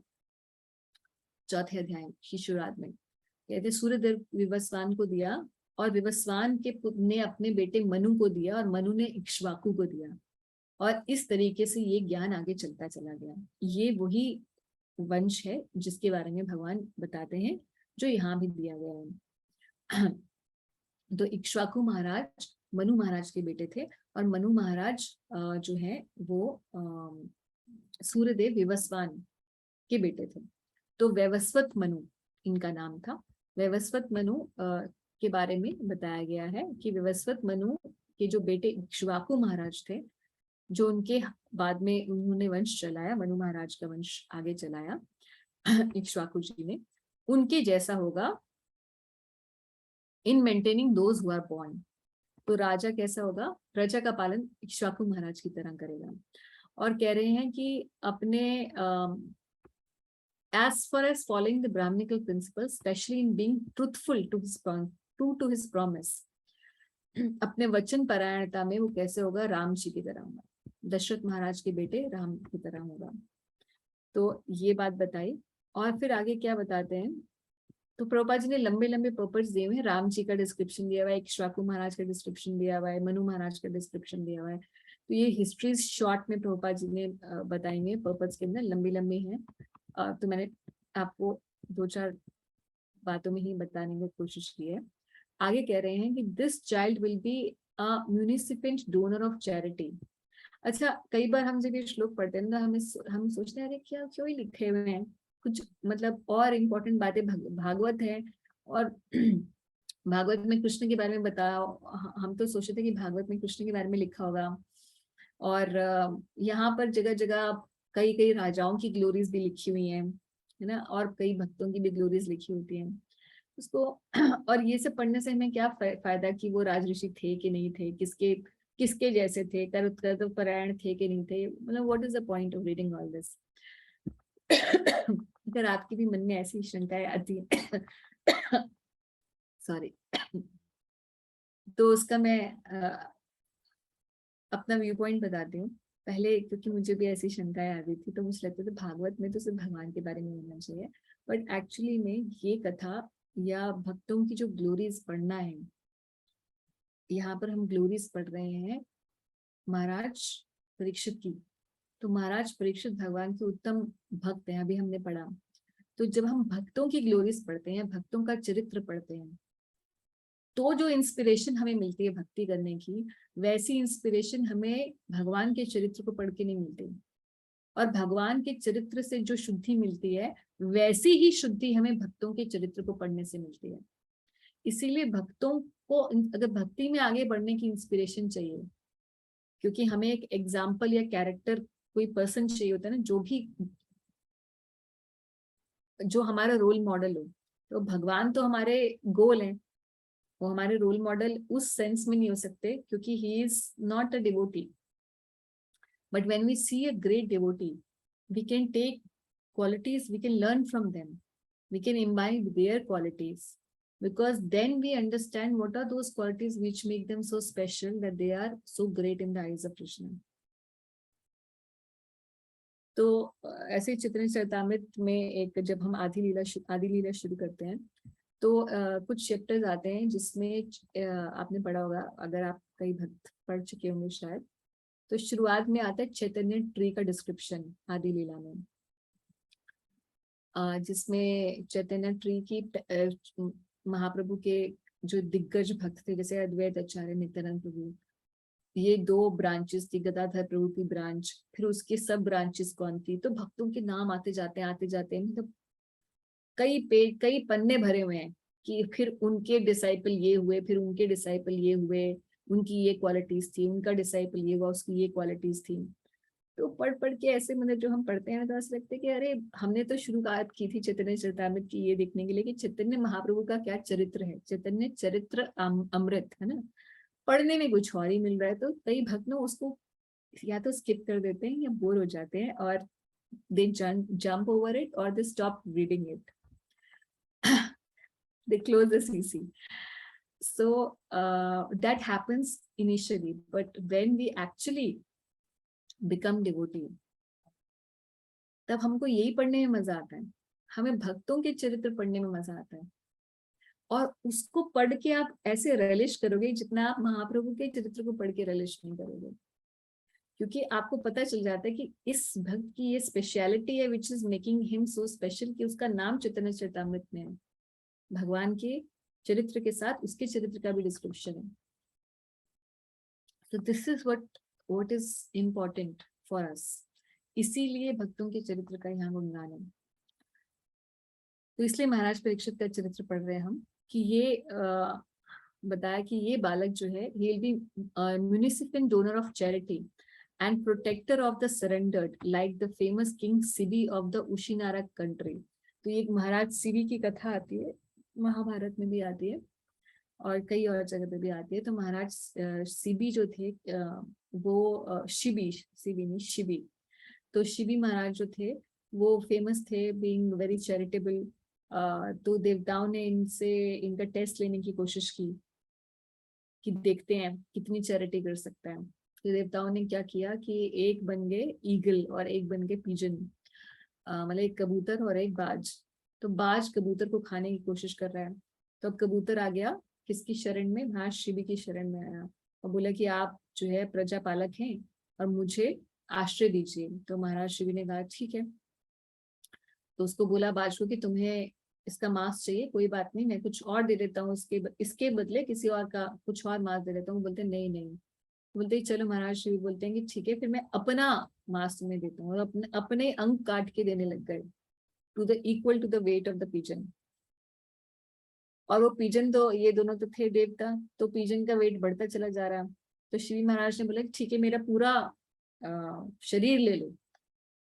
4थे अध्याय की शुरुआत में, कहते सूर्यदेव विवस्वान को दिया और विवस्वान के पुत्र ने अपने बेटे मनु को दिया और मनु ने इक्ष्वाकु को दिया। और इस तरीके से ये ज्ञान आगे चलता चला गया। ये वही वंश है जिसके बारे में भगवान बताते हैं, जो यहाँ भी दिया गया है। तो इक्ष्वाकु महाराज मनु महाराज के बेटे थे, और मनु महाराज जो है वो सूर्यदेव विवस्वान के बेटे थे। तो वैवस्वत मनु इनका नाम था। वैवस्वत मनु के बारे में बताया गया है कि वैवस्वत मनु के जो बेटे इक्ष्वाकु महाराज थे, जो उनके बाद में उन्होंने वंश चलाया, मनु महाराज का वंश आगे चलाया इक्ष्वाकु जी ने, उनके जैसा होगा in maintaining those who are born. तो राजा कैसा होगा, प्रजा का पालन इक्ष्वाकु महाराज की तरह करेगा। और कह रहे हैं कि अपने as far as following the Brahminical principles, especially in being truthful to his true to his promise, अपने वचन परायणता में वो कैसे होगा, राम जी की तरह होगा, दशरथ महाराज के बेटे राम की तरह होगा। तो ये बात बताई। और फिर आगे क्या बताते हैं, तो प्रभुपाद जी ने लंबे लंबे पर्पस दिए हुए हैं। राम जी का डिस्क्रिप्शन दिया हुआ है, इक्ष्वाकु महाराज का डिस्क्रिप्शन दिया हुआ है, मनु महाराज का डिस्क्रिप्शन दिया हुआ है। तो ये हिस्ट्री शॉर्ट में प्रभुपाद जी ने बताएंगे, पर्पस के अंदर लंबी लंबी है। तो मैंने आपको 2-4 बातों में ही बताने की कोशिश की है। आगे कह रहे हैं कि this child will be a munificent donor of charity. अच्छा, कई बार हम जब ये श्लोक पढ़ते हैं ना, हम सोचते हैं अरे क्या क्यों ही लिखे हुए हैं, कुछ मतलब और इम्पोर्टेंट बातें भागवत है, और भागवत में कृष्ण के बारे में बताओ। हम तो सोचते थे कि भागवत में कृष्ण के बारे में लिखा होगा, और यहाँ पर जगह जगह कई कई राजाओं की ग्लोरीज भी लिखी हुई हैं, है ना, और कई भक्तों की भी ग्लोरीज लिखी होती हैं उसको। और ये सब पढ़ने से हमें क्या फायदा कि वो राजऋषि थे कि नहीं थे, किसके किसके जैसे थे, कर्तव्यपरायण थे कि नहीं थे, मतलब what is the point of reading all this. अगर आपकी भी मन में ऐसी शंकाएं आती है सॉरी, तो उसका मैं अपना व्यू पॉइंट बताती हूँ। पहले क्योंकि मुझे भी ऐसी शंकाएं आ रही थी, तो मुझे लगता था भागवत में तो सिर्फ भगवान के बारे में होना चाहिए, बट एक्चुअली में ये कथा या भक्तों की जो ग्लोरीज पढ़ना है, यहाँ पर हम ग्लोरीज पढ़ रहे हैं महाराज परीक्षित की। तो महाराज परीक्षित भगवान के उत्तम भक्त हैं, अभी हमने पढ़ा। तो जब हम भक्तों की ग्लोरीज पढ़ते हैं, भक्तों का चरित्र पढ़ते हैं, तो जो इंस्पिरेशन हमें मिलती है भक्ति करने की, वैसी इंस्पिरेशन हमें भगवान के चरित्र को पढ़ के नहीं मिलती। और भगवान के चरित्र से जो शुद्धि मिलती है, वैसी ही शुद्धि हमें भक्तों के चरित्र को पढ़ने से मिलती है। इसीलिए भक्तों को अगर भक्ति में आगे बढ़ने की इंस्पिरेशन चाहिए, क्योंकि हमें एक एग्जाम्पल या कैरेक्टर, कोई पर्सन चाहिए होता है ना, जो हमारा रोल मॉडल हो। तो भगवान तो हमारे गोल हैं, वो हमारे रोल मॉडल उस सेंस में नहीं हो सकते क्योंकि he is not a devotee. But when we see a great devotee, we can take qualities, we can learn from them, we can imbibe their qualities, because then we understand what are those qualities which make them so special that they are so great in the eyes of Krishna. तो ऐसे चैतन्य चरितामृत में एक, जब हम आदि लीला शुरू करते हैं, तो कुछ चैप्टर्स आते हैं जिसमें आपने पढ़ा होगा, अगर आप कई भक्त पढ़ चुके होंगे शायद। तो शुरुआत में आता है चैतन्य ट्री का डिस्क्रिप्शन आदि लीला में, जिसमें चैतन्य ट्री की महाप्रभु के जो दिग्गज भक्त थे, जैसे अद्वैत आचार्य, नित्यानंद प्रभु, ये 2 ब्रांचेस थी, गदाधर प्रभु की ब्रांच, फिर उसके सब ब्रांचेस कौन थी। तो भक्तों के नाम आते जाते हैं मतलब कई पन्ने भरे हुए हैं कि फिर उनके डिसाइपल ये हुए, फिर उनके डिसाइपल ये हुए, उनकी ये क्वालिटीज थी, उनका डिसाइपल ये हुआ, उसकी ये क्वालिटीज थी। तो पढ़ के ऐसे मतलब जो हम पढ़ते हैं तो ऐसा लगता है कि अरे हमने तो शुरुआत की थी चैतन्य चरितामृत की ये देखने के लिए कि चैतन्य महाप्रभु का क्या चरित्र है, चैतन्य चरित्र अमृत है ना, पढ़ने में कुछ और ही मिल रहा है। तो कई भक्त ना उसको या तो स्किप कर देते हैं या बोर हो जाते हैं, और दे जंप ओवर इट और they stop reading it, they close the CC. So that happens initially, but when we actually become devotee, तब हमको यही पढ़ने में मजा आता है, हमें भक्तों के चरित्र पढ़ने में मजा आता है। और उसको पढ़ के आप ऐसे रलिश करोगे जितना आप महाप्रभु के चरित्र को पढ़ के रलिश नहीं करोगे, क्योंकि आपको पता चल जाता है कि इस भक्त की ये स्पेशलिटी है which is making him so special, कि उसका नाम चैतन्य चरितामृत में है। भगवान के चरित्र के साथ उसके चरित्र का भी डिस्क्रिप्शन है। तो this is what is important for us. इसीलिए भक्तों के चरित्र का यहाँ गुणगान है। तो इसलिए महाराज परीक्षित का चरित्र पढ़ रहे हैं हम, कि ये बताया कि ये बालक जो है, he will be munificent donor of charity and protector of the surrendered, like the famous king Sibi of the Ushinara country। तो ये महाराज सिबी की कथा आती है, महाभारत में भी आती है और कई और जगह पे भी आती है। तो महाराज सिबी जो थे वो शिबी, तो शिबी महाराज जो थे वो फेमस थे बीइंग वेरी चैरिटेबल। तो देवताओं ने इनका टेस्ट लेने की कोशिश की कि देखते हैं कितनी चैरिटी कर सकता है। तो देवताओं ने क्या किया कि एक बन गए ईगल और एक बन गए पिजन, मतलब एक कबूतर और एक बाज। तो बाज कबूतर को खाने की कोशिश कर रहा है। तो अब कबूतर आ गया किसकी शरण में, महाराज शिबी की शरण में आया और बोला कि आप जो है प्रजापालक हैं और मुझे आश्रय दीजिए। तो महाराज शिबी ने कहा ठीक है। तो उसको बोला बाज को कि तुम्हें इसका मांस चाहिए, कोई बात नहीं, मैं कुछ और दे देता हूँ, इसके बदले किसी और का कुछ और मांस दे देता हूँ। बोलते नहीं नहीं, बोलते चलो महाराज शिव बोलते हैं कि ठीक है, फिर मैं अपना मांस तुम्हें देता हूँ। और अपने अंग काट के देने लग गए, to the equal to the weight of the pigeon. और वो पिजन तो ये दोनों तो थे देवता, तो पिजन का वेट बढ़ता चला जा रहा। तो शिवी महाराज ने बोला ठीक है, मेरा पूरा शरीर ले लो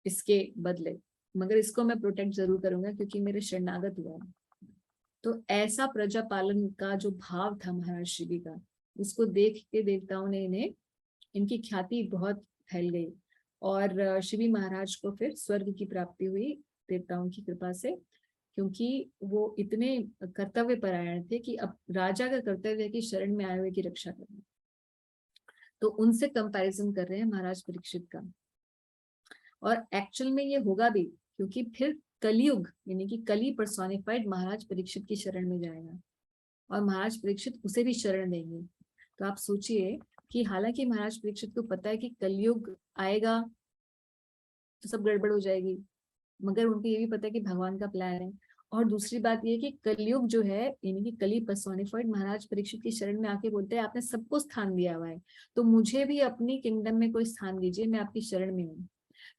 इसके बदले, मगर इसको मैं प्रोटेक्ट जरूर करूंगा क्योंकि मेरे शरणागत हुआ है। तो ऐसा प्रजा पालन का जो भाव था महाराज शिवी का, उसको देख के देवताओं ने इनकी ख्याति बहुत फैल गई और शिवी महाराज को फिर स्वर्ग की प्राप्ति हुई देवताओं की कृपा से, क्योंकि वो इतने कर्तव्य परायण थे कि अब राजा का कर्तव्य है कि शरण में आए हुए की रक्षा करना। तो उनसे कंपैरिजन कर रहे हैं महाराज परीक्षित का। और एक्चुअल में ये होगा भी, क्योंकि फिर कलयुग यानी कि कली पर्सोनिफाइड महाराज परीक्षित की शरण में जाएगा और महाराज परीक्षित उसे भी शरण देंगे। तो आप सोचिए कि हालांकि महाराज परीक्षित को पता है कि कलयुग आएगा तो सब गड़बड़ हो जाएगी, मगर उनको ये भी पता है कि भगवान का प्लान है। और दूसरी बात ये कि कलयुग जो है यानी कि कली पर्सोनिफाइड महाराज परीक्षित की शरण में आके बोलते हैं आपने सबको स्थान दिया हुआ है, तो मुझे भी अपनी किंगडम में कोई स्थान दीजिए, मैं आपकी शरण में हूँ।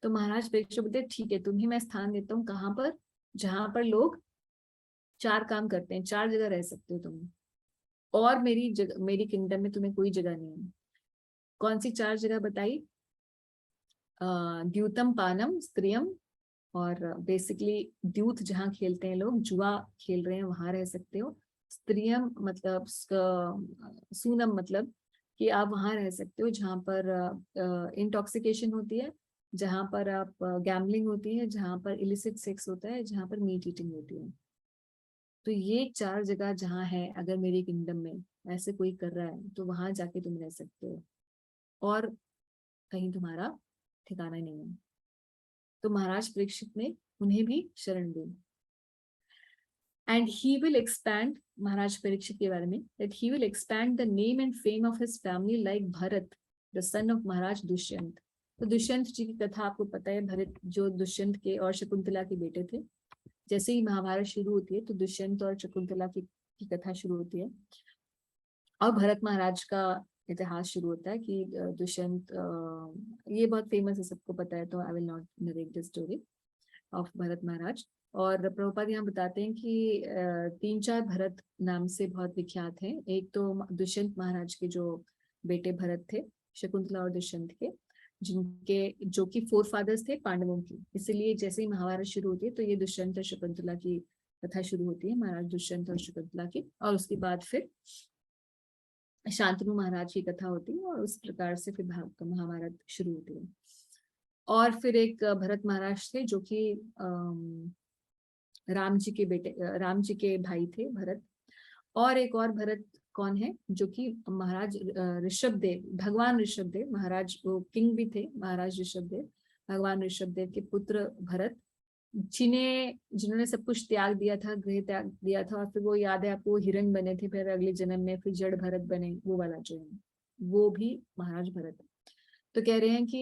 तो महाराज परीक्षित बोलते ठीक है, तुम्हें मैं स्थान देता हूँ। कहाँ पर? जहां पर लोग 4 काम करते हैं, 4 जगह रह सकते हो तुम, और मेरी किंगडम में तुम्हें कोई जगह नहीं है। कौन सी 4 जगह बताई? द्यूतम पानम स्त्रियम, और बेसिकली द्यूत जहाँ खेलते हैं लोग, जुआ खेल रहे हैं वहां रह सकते हो। स्त्रियम मतलब सूनम मतलब कि आप वहां रह सकते हो जहाँ पर इंटॉक्सिकेशन होती है, जहाँ पर आप गैम्बलिंग होती है, जहाँ पर इलिसिट सेक्स होता है, जहाँ पर मीट ईटिंग होती है। तो ये 4 जगह जहाँ है, अगर मेरी किंगडम में ऐसे कोई कर रहा है तो वहां जाके तुम रह सकते हो और कहीं तुम्हारा ठिकाना नहीं है। तो महाराज परीक्षित ने उन्हें भी शरण दी। And he will expand, Maharaj Parikshit के बारे में, that he will expand the name and fame of his family like Bharat the son of Maharaj Dushyant. तो दुष्यंत जी की कथा आपको पता है, भरत जो दुष्यंत के और शकुंतला के बेटे थे। जैसे ही महाभारत शुरू होती है तो दुष्यंत और शकुंतला की कथा शुरू होती है और भरत महाराज का इतिहास शुरू होता है कि दुष्यंत, ये बहुत फेमस है, सबको पता है, तो I will not narrate the story of Bharat Maharaj. और प्रभुपाद यहाँ बताते हैं कि 3-4 भरत नाम से बहुत विख्यात हैं। एक तो दुष्यंत महाराज के जो बेटे भरत थे, शकुंतला और दुष्यंत के, जिनके जो कि 4 फादर्स थे पांडवों की। इसलिए जैसे ही महाभारत शुरू होती है तो ये दुष्यंत और शकुंतला की कथा शुरू होती है, महाराज दुष्यंत और शकुंतला की, और उसके बाद फिर शांतनु महाराज की कथा होती है और उस प्रकार से फिर महाभारत शुरू होती है। और फिर एक भरत महाराज थे जो कि राम जी के भाई थे भरत। और एक और भरत कौन है, जो कि महाराज ऋषभ देव, भगवान ऋषभ देव महाराज, वो किंग भी थे महाराज ऋषभ देव, भगवान ऋषभ देव के पुत्र भरत, जिन्होंने सब कुछ त्याग दिया था, गृह त्याग दिया था, और फिर वो याद है आपको, हिरण बने थे, फिर अगले जन्म में फिर जड़ भरत बने, वो वाला जो है वो भी महाराज भरत। तो कह रहे हैं कि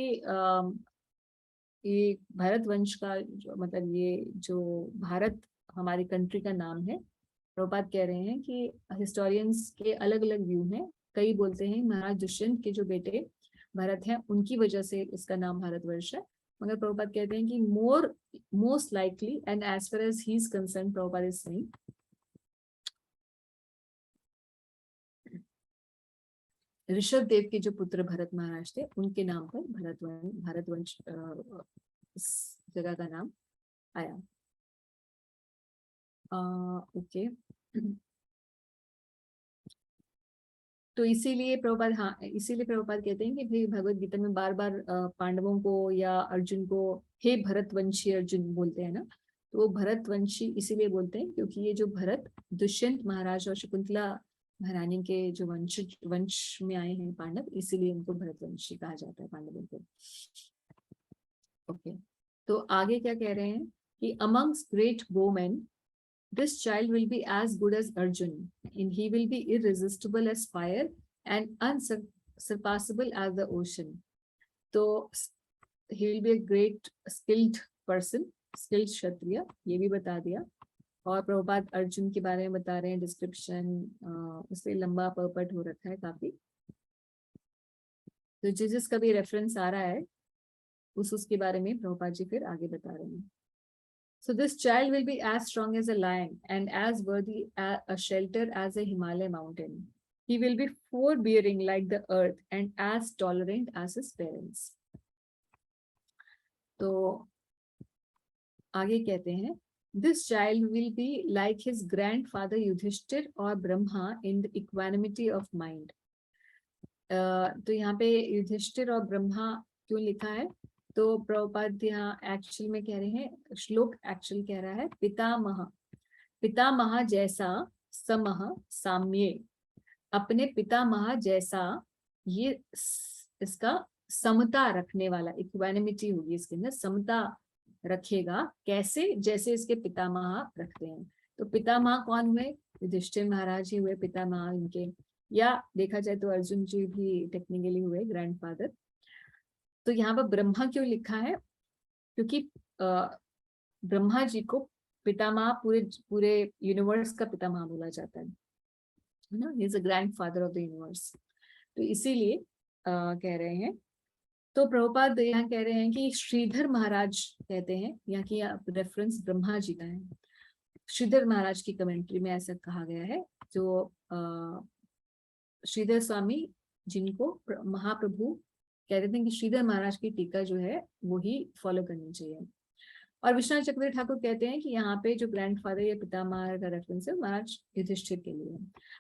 ये भारत वंश का मतलब ये जो भारत हमारी कंट्री का नाम है, प्रभुपाद कह रहे हैं कि हिस्टोरियंस के अलग अलग व्यू हैं। कई बोलते हैं महाराज दुष्यंत के जो बेटे भरत हैं उनकी वजह से इसका नाम भारतवर्ष है, मगर प्रभुपाद कहते हैं कि most likely and as far as he is concern, Prabhupada is saying Rishabh Dev के जो पुत्र भरत महाराज थे उनके नाम पर भारतवंश इस जगह का नाम आया। ओके तो इसीलिए प्रभुपाद कहते हैं कि भाई भगवत गीता में बार बार पांडवों को या अर्जुन को हे भरतवंशी अर्जुन बोलते हैं ना, तो वो भरतवंशी इसीलिए बोलते हैं क्योंकि ये जो भरत दुष्यंत महाराज और शकुंतला महारानी के जो वंश में आए हैं पांडव, इसीलिए उनको भरतवंशी कहा जाता है पांडवों को। ओके तो आगे क्या कह रहे हैं कि amongst great बोमेन this child will be as good as Arjun, and he will be irresistible as fire and unsurpassable as the ocean. So he will be a great skilled person, skilled क्षत्रिय, ये भी बता दिया। और प्रभुपाद अर्जुन के बारे में बता रहे हैं, डिस्क्रिप्शन उससे लंबा परपट हो रखा है काफी, तो जिसका भी रेफरेंस आ रहा है उसके बारे में प्रभुपाद जी फिर आगे बता रहे हैं। So this child will be as strong as a lion and as worthy a shelter as a Himalaya mountain. He will be forbearing like the earth and as tolerant as his parents. तो आगे कहते हैं this child will be like his grandfather Yudhishthir or Brahma in the equanimity of mind. तो यहाँ पे युधिष्ठिर और ब्रह्मा क्यों लिखा है, तो प्रभुपाद यहाँ एक्चुअल में कह रहे हैं, श्लोक एक्चुअल कह रहा है पितामह जैसा समह साम्ये, अपने पितामह जैसा ये इसका समता रखने वाला, इक्वानिमिटी होगी इसके अंदर, समता रखेगा कैसे, जैसे इसके पितामह रखते हैं। तो पितामह कौन हुए, युधिष्ठिर महाराज ही हुए पितामह इनके, या देखा जाए तो अर्जुन जी भी टेक्निकली हुए ग्रैंडफादर। तो यहाँ पर ब्रह्मा क्यों लिखा है, क्योंकि ब्रह्मा जी को पितामह पूरे यूनिवर्स का पितामह बोला जाता है ना, he is a grandfather of the universe, तो इसीलिए कह रहे हैं। तो प्रभुपाद यहाँ कह रहे हैं कि श्रीधर महाराज कहते हैं, यहाँ की रेफरेंस ब्रह्मा जी का है, श्रीधर महाराज की कमेंट्री में ऐसा कहा गया है, जो श्रीधर स्वामी जिनको महाप्रभु कहते थे कि श्रीधर महाराज की टीका जो है वो ही फॉलो करनी चाहिए। और विश्वनाथ चक्रवर्ती ठाकुर कहते हैं कि यहाँ पे जो ग्रैंडफादर या पितामह का रेफरेंस है महाराज युधिष्ठिर के लिए,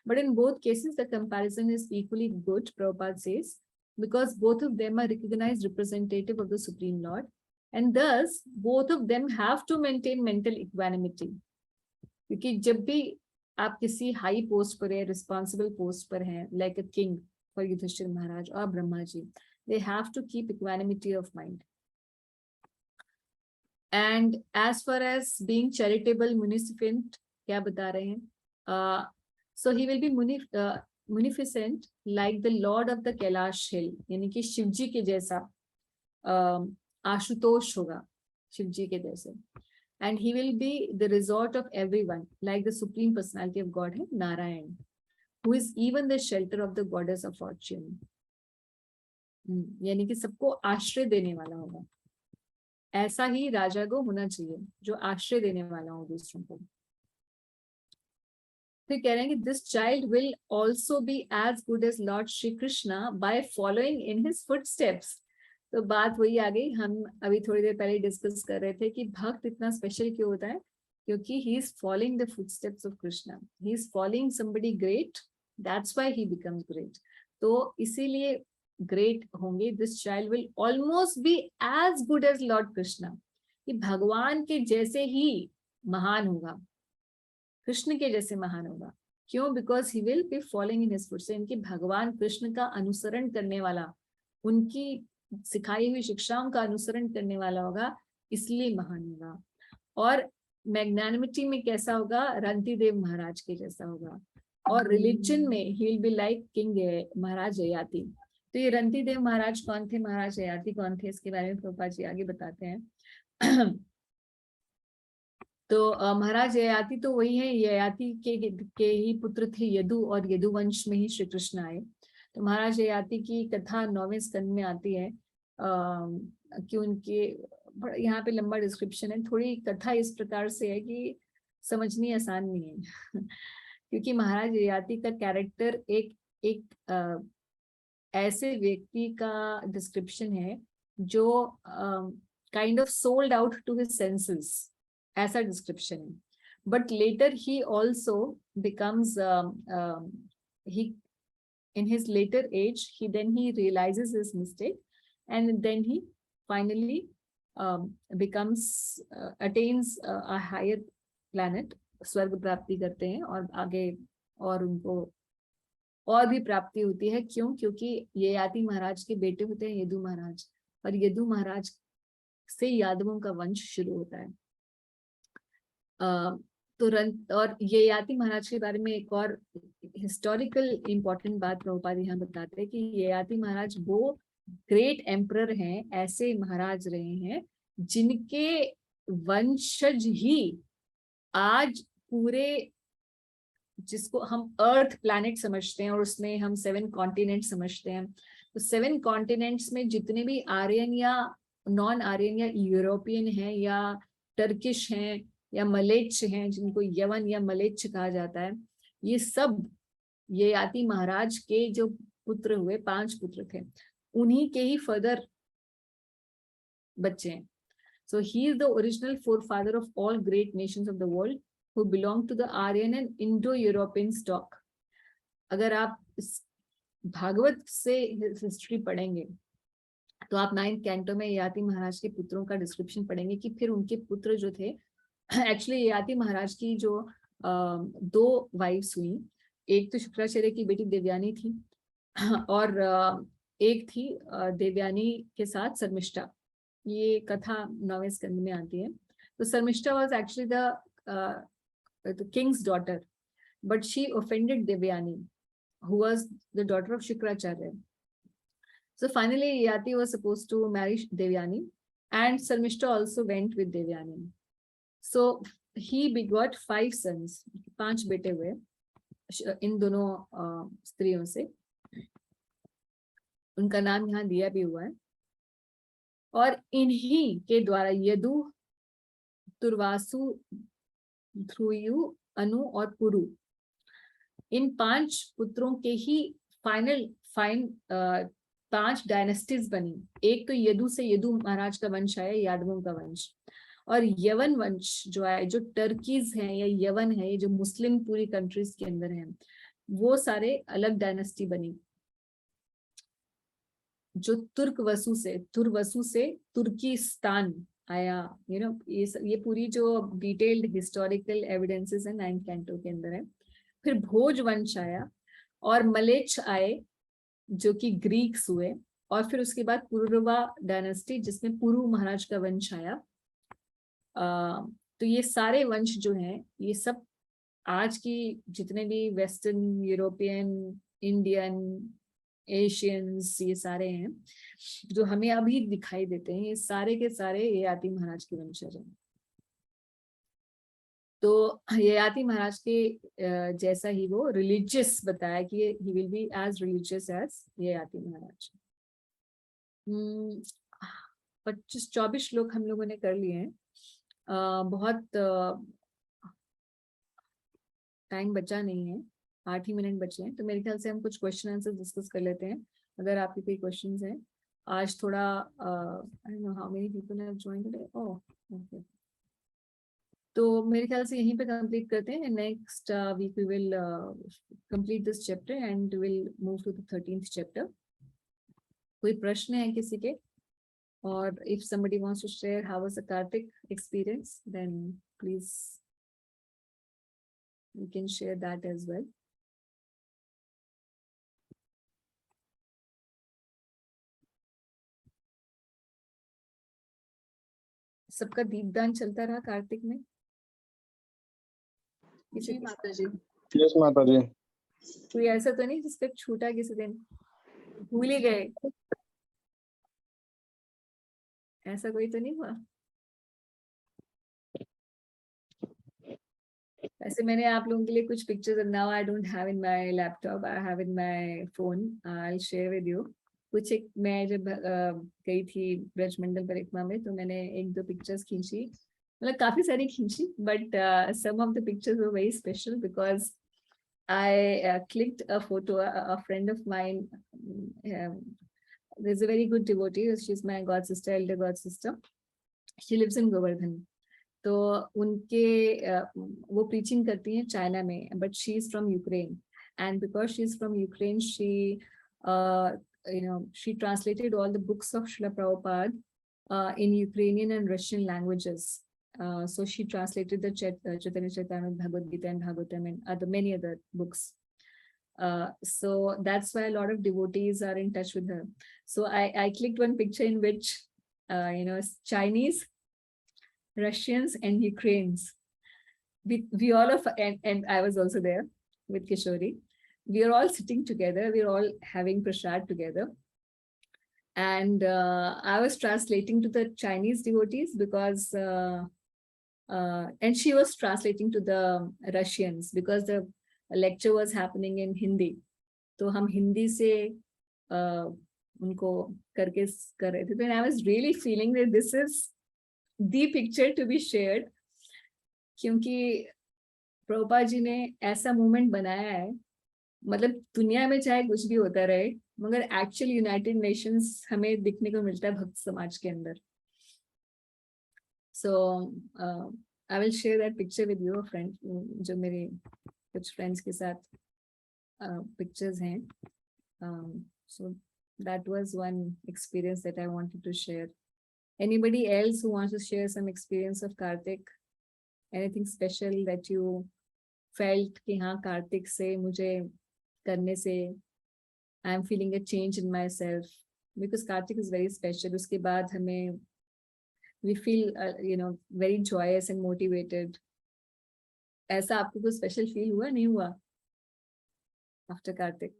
but in both cases the comparison is equally good, Prabhupada says, because both of them are recognized representative of the Supreme Lord, and thus both of them have to maintain mental equanimity. क्योंकि जब भी आप किसी high post पर है, responsible post पर हैं, like a king for Yudhishthira Maharaj और ब्रह्मा जी, they have to keep equanimity of mind. And as far as being charitable, munificent, क्या बता रहे हैं, so he will be munificent like the Lord of the Kailash Hill, यानी कि शिवजी के जैसा आशुतोष होगा, शिवजी के जैसे, and he will be the resort of everyone like the supreme personality of Godhead Narayan, who is even the shelter of the goddess of fortune. यानी कि सबको आश्रय देने वाला होगा, ऐसा ही राजा को होना चाहिए जो आश्रय देने वाला हो दूसरों को। फिर कह रहे हैं कि this child will also be as good as lord Shri Krishna by following in his footsteps. तो बात वही आ गई, हम अभी थोड़ी देर पहले डिस्कस कर रहे थे कि भक्त इतना स्पेशल क्यों होता है, क्योंकि he is following the footsteps of Krishna, he is following somebody great, that's why he becomes great. तो इसीलिए ग्रेट होंगे, this child will almost be as good as lord Krishna, कि भगवान के जैसे ही महान होगा, कृष्ण के जैसे महान होगा। क्यों? Because he will be following in his footsteps, इनके भगवान कृष्ण का अनुसरण करने वाला, उनकी सिखाई हुई शिक्षाओं का अनुसरण करने वाला होगा, इसलिए महान होगा। और मैग्नानिमिटी में कैसा होगा? रंतिदेव महाराज के जैसा होगा। और रिलीजन में he will be like king Maharaj Yayati, तो ये रंती देव महाराज कौन थे, महाराज ययाति कौन थे, इसके बारे में प्रभुपाद जी आगे बताते हैं। तो महाराज ययाति तो वही है, ययाति के ही पुत्र थे यदु, और यदु वंश में ही श्री कृष्ण आए। तो महाराज ययाति की कथा 9वें स्कंद में आती है कि उनके, यहाँ पे लंबा डिस्क्रिप्शन है, थोड़ी कथा इस प्रकार से है कि समझनी आसान नहीं है। क्योंकि महाराज ययाति का कैरेक्टर एक ऐसे व्यक्ति का डिस्क्रिप्शन है जो kind of sold out to his senses, ऐसा डिस्क्रिप्शन है। But later he also becomes he in his later age he realizes his mistake, and then he finally becomes attains a higher planet, स्वर्ग प्राप्ति करते हैं, और आगे और उनको और भी प्राप्ति होती है। क्यों? क्योंकि ययाति महाराज के बेटे होते हैं यदु महाराज, और यदु महाराज से यादवों का वंश शुरू होता है। और ययाति महाराज के बारे में एक और हिस्टोरिकल इंपॉर्टेंट बात प्रभुपाद यहाँ बताते हैं कि ययाति महाराज वो ग्रेट एम्परर हैं, ऐसे महाराज रहे हैं जिनके वंशज ही आज पूरे, जिसको हम अर्थ प्लैनेट समझते हैं और उसमें हम 7 कॉन्टिनेंट समझते हैं, तो 7 कॉन्टिनेंट्स में जितने भी आर्यन या नॉन आर्यन या यूरोपियन हैं या टर्किश हैं या मलेच्छ हैं, जिनको यवन या मलेच्छ कहा जाता है, ये सब ययाति महाराज के जो पुत्र हुए, 5 पुत्र थे, उन्हीं के ही फर्दर बच्चे हैं। So he is the original forefather of all great nations of the world who belong to the Aryan and Indo-European stock. अगर आप इस भागवत से हिस्ट्री पढ़ेंगे तो आप 9th कैंटो में ययाति महाराज के पुत्रों का डिस्क्रिप्शन पढ़ेंगे कि फिर उनके पुत्र जो थे, एक्चुअली ययाति महाराज की जो 2 वाइफ्स हुई, एक तो शुक्राचार्य की बेटी देवयानी थी और एक थी देवयानी के साथ शर्मिष्ठा। ये कथा 9वें स्कंद में आती है। तो Sharmishtha was actually the king's daughter, but she offended Devayani who was the daughter of Shukracharya. So finally Yayati was supposed to marry Devyani, and Sarmishta also went with Devyani. So he begot 5 sons, 5 बेटे हुए इन दोनों स्त्रियों से। उनका नाम यहाँ दिया भी हुआ है, और इन्हीं के द्वारा यदु, तुर्वासु, ध्रुयु, अनु और पुरु, इन 5 पुत्रों के ही 5 डायनेस्टीज बनी। एक तो यदु से यदु महाराज का वंश आया, यादवों का वंश, और यवन वंश जो है, जो टर्कीज हैं या यवन है, जो मुस्लिम पूरी कंट्रीज के अंदर हैं, वो सारे अलग डायनेस्टी बनी। जो तुर्वसु से तुर्किस्तान आया, ये पूरी जो डिटेल्ड हिस्टोरिकल एविडेंसेस है 9th कैंटो के अंदर है। फिर भोज वंश आया और मलेच्छ आए जो कि ग्रीक्स हुए, और फिर उसके बाद पुरुरवा डायनेस्टी जिसमें पुरु महाराज का वंश आया। तो ये सारे वंश जो हैं, ये सब आज की जितने भी वेस्टर्न, यूरोपियन, इंडियन, एशियंस, ये सारे हैं जो हमें अभी दिखाई देते हैं, ये सारे के सारे ययाति महाराज के वंशज हैं। तो ययाति महाराज के जैसा ही वो रिलीजियस बताया कि he will be as religious as Yayati Maharaj. 25-24 श्लोक हम लोगों ने कर लिए हैं। बहुत टाइम बचा नहीं है, 8 ही मिनट बचे हैं, तो मेरे ख्याल से हम कुछ क्वेश्चन आंसर डिस्कस कर लेते हैं अगर आपके कोई क्वेश्चंस हैं। आज थोड़ा I don't know how many people have joined today. Oh okay, तो मेरे ख्याल से यहीं पे कंप्लीट करते हैं। Next week we will complete this chapter and will move to the 13th chapter. कोई प्रश्न है किसी के? और if somebody wants to share how was the Kartik experience, then please you can share that as well. सबका दीपदान चलता रहा कार्तिक में? जी माता जी। यस माता जी। कोई ऐसा तो नहीं जिसका छूटा किसी दिन? भूल ही गए, ऐसा कोई तो नहीं हुआ? वैसे मैंने आप लोगों के लिए कुछ pictures, now I don't have in my laptop, I have in my phone, I will share with you. कुछ एक मैं जब गई थी ब्रजमंडल परिक्रमा में, तो मैंने एक दो पिक्चर्स खींची, मतलब काफी सारी खींची, but some of the pictures were very special because I clicked a photo. A friend of mine, there's a very good devotee. She's my god sister, elder god sister. She lives in Govardhan. तो उनके वो preaching करती हैं China में, but she is from Ukraine, and because she is from Ukraine, she she translated all the books of Srila Prabhupada in Ukrainian and Russian languages. So she translated the Chaitanya Charitamrita, Bhagavad Gita and Bhagavatam and many other books. So that's why a lot of devotees are in touch with her. So I clicked one picture in which Chinese, Russians and Ukrainians. We all of, and I was also there with Kishori. We are all sitting together. We are all having prasad together. And I was translating to the Chinese devotees because, and she was translating to the Russians because the lecture was happening in Hindi. तो हम हिंदी से उनको करके कर रहे थे. Then I was really feeling that this is the picture to be shared, क्योंकि प्रभुपाद जी ने ऐसा मूवमेंट बनाया है, मतलब दुनिया में चाहे कुछ भी होता रहे, मगर एक्चुअल यूनाइटेड नेशंस हमें दिखने को मिलता है भक्त समाज के अंदर. So I will share that picture with you, friend, जो मेरे कुछ फ्रेंड्स के साथ पिक्चर्स हैं. So that was one experience that I wanted to share. Anybody else who wants to share some experience of Kartik? Anything special that you felt कि हाँ कार्तिक से मुझे करने से I am feeling a change in myself, because Kartik is very special. उसके बाद हमें we feel very joyous and motivated. ऐसा आपको कुछ special feel हुआ, नहीं हुआ after Kartik?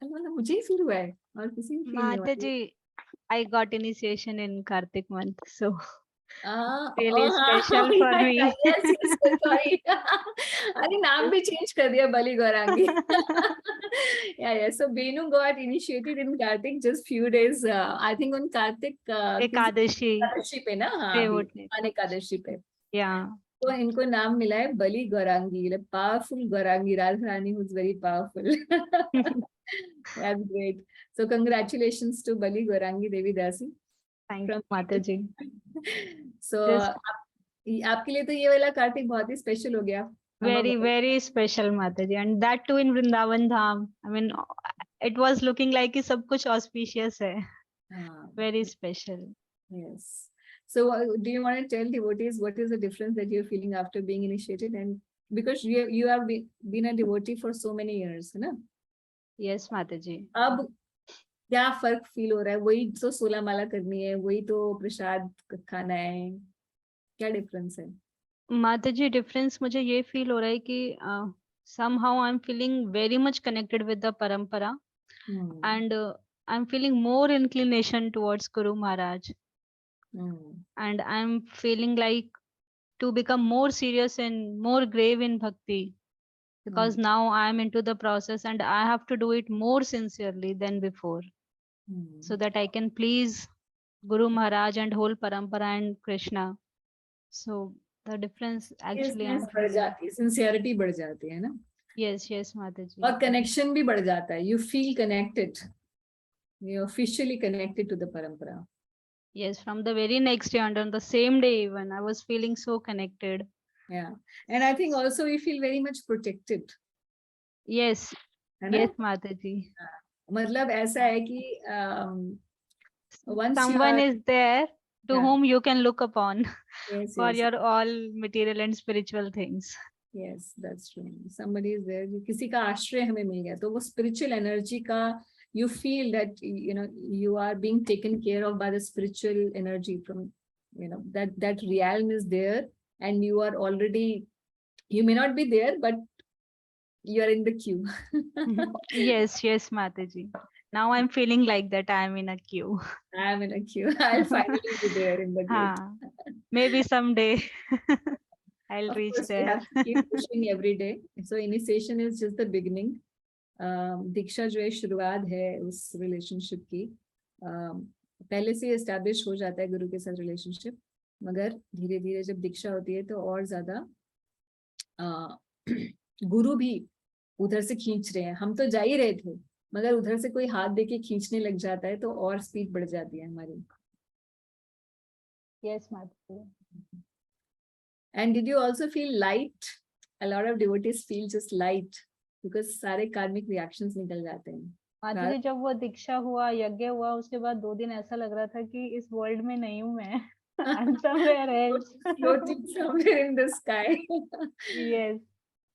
मुझे ही feel हुआ है और किसी भी feel नहीं हुआ. Mataji, I got initiation in Kartik month, so really oh, special for me. Yes, yes, sorry. अरे नाम भी change कर दिया, बलि Gaurangi. Yeah. So Benu got initiated in Kartik just few days. I think on Kartik Ekadashi पे ना, हाँ, Ekadashi पे. Yeah. तो इनको नाम मिला है बलि Gaurangi, like powerful Gaurangi, Radha Rani who's very powerful. That's great. So congratulations to Bali Gaurangi Devi Dasi. Thank you, Mataji. So आपके लिए तो ये वाला कार्तिक बहुत ही स्पेशल हो गया. Very, very special, Mataji, and that too in Vrindavan Dham. I mean, it was looking like कि सब कुछ auspicious है. Very special. Yes. So do you want to tell devotees what is the difference that you're feeling after being initiated, and because you have been a devotee for so many years, है ना? Yes, Mataji. अब क्या फर्क feel हो रहा है? वही तो 16 माला करनी है, वही तो प्रसाद खाना है, क्या डिफरेंस है? Mataji, difference मुझे ये feel हो रहा है कि somehow I'm feeling very much connected with the parampara, and I'm feeling more inclination towards Guru Maharaj, and I'm feeling like to become more serious and more grave in bhakti, because now I'm into the process and I have to do it more sincerely than before, so that I can please Guru Maharaj and whole parampara and Krishna. So the difference actually बढ़ जाती है, sincerity बढ़ जाती है ना? Yes, yes, Mataji. और connection भी बढ़ जाता है. You feel connected. You're officially connected to the parampara. Yes, from the very next day and on the same day even, I was feeling so connected. Yeah, and I think also we feel very much protected. Yes, yes, Mataji. मतलब ऐसा है कि once someone is there to whom you can look upon for yes. your all material and spiritual things. Yes, that's true. Somebody is there. किसी का आश्रय हमें मिल गया, तो वो spiritual energy का you feel that you are being taken care of by the spiritual energy from that realm is there, and you are already, you may not be there, but You are in the queue. Yes, yes, Mataji. Now I'm feeling like that I am in a queue. I am in a queue. I'll finally be there in the gate. हाँ, maybe someday I'll Of reach course, we there. have to keep pushing every day. So initiation is just the beginning. दीक्षा जो है शुरुआत है उस relationship की. पहले से establish हो जाता है गुरु के साथ रिलेशनशिप, मगर धीरे धीरे जब दीक्षा होती है तो और ज्यादा गुरु भी उधर से खींच रहे हैं. हम तो जा ही रहे थे, मगर उधर से कोई हाथ देके खींचने लग जाता है तो और स्पीड बढ़ जाती है हमारी. Yes, Mataji. And did you also feel light? A lot of devotees feel just light because सारे karmic reactions निकल जाते हैं. माताजी जब वो दीक्षा हुआ, यज्ञ हुआ, उसके बाद 2 दिन ऐसा लग रहा था कि इस वर्ल्ड में नहीं हूँ मैं. I'm somewhere else. Floating somewhere in the sky. Yes.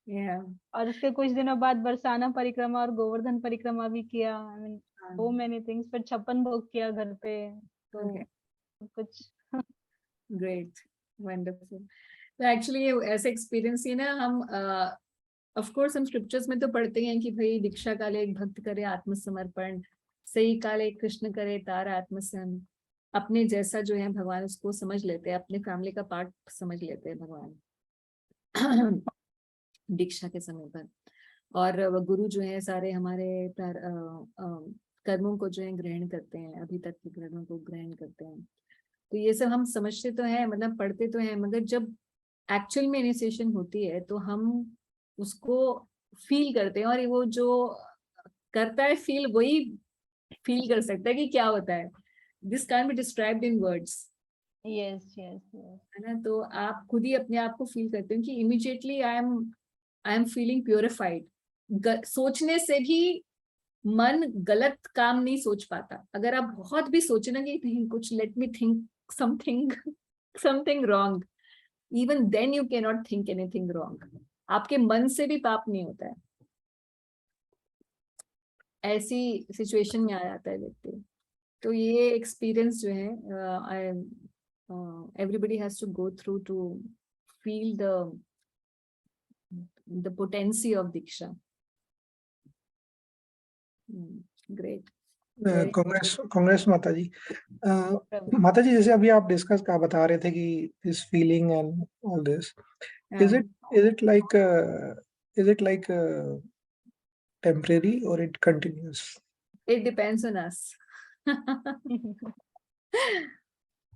Yeah. और उसके कुछ दिनों बाद बरसाना परिक्रमा और गोवर्धन परिक्रमा भी किया. I mean, so many things. फिर 56 भोग किया घर पे. तो Okay. कुछ Great. Wonderful. तो एक्चुअली ये ऐसे एक्सपीरियंस ही ना हम ऑफ कोर्स हम स्क्रिप्चर्स में तो पढ़ते हैं कि भाई दीक्षा काले एक भक्त करे आत्मसमर्पण, सही काले कृष्ण करे तार आत्मसन. अपने जैसा जो है भगवान उसको समझ लेते हैं, अपने फैमिली का पार्ट समझ लेते हैं भगवान दीक्षा के समय पर. और वो गुरु जो है सारे हमारे कर्मों को जो है ग्रहण करते हैं, अभी तक के कर्मों को ग्रहण करते हैं. तो ये सब हम समझते तो हैं, मतलब पढ़ते तो हैं, मगर जब एक्चुअल में इनिशिएशन होती है तो हम उसको फील करते हैं, और वो जो करता है फील वही फील कर सकता है कि क्या होता है. This can be described in words. Yes yes yes है ना. तो आप खुद ही अपने आप को फील करते हैं कि immediately I am feeling purified. सोचने से भी मन गलत काम नहीं सोच पाता. अगर आप बहुत भी सोचे ना कि नहीं कुछ let me think something wrong, even then you can not think anything wrong. आपके मन से भी पाप नहीं होता है. ऐसी सिचुएशन में आ जाता है व्यक्ति. तो ये एक्सपीरियंस जो है everybody has to go through to feel the potency of Diksha. Great. Congress माता जी. माता जी जैसे अभी आप डिस्कस का बता रहे थे कि this feeling and all this, is it like temporary or it continues? It depends on us.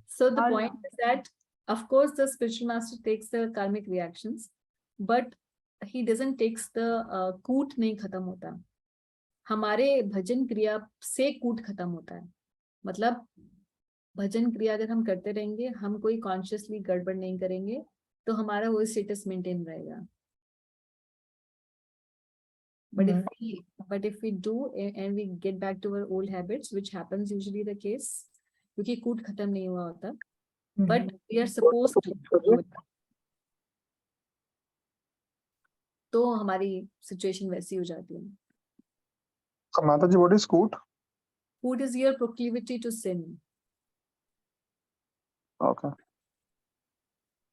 So the All point is that of course the spiritual master takes the karmic reactions, but he doesn't takes the कूट नहीं खत्म होता. हमारे भजन क्रिया से कूट खत्म होता है. मतलब भजन क्रिया अगर हम करते रहेंगे, हम कोई कॉन्शियसली गड़बड़ नहीं करेंगे, तो हमारा वो स्टेटस मेंटेन रहेगा. But if we do and we get back to our old habits, which happens usually the case, क्योंकि कूट खत्म नहीं हुआ होता, but we are supposed to do it. तो हमारी सिचुएशन वैसी हो जाती है. So Mataji, what is Koot? Koot is your proclivity to sin. Okay.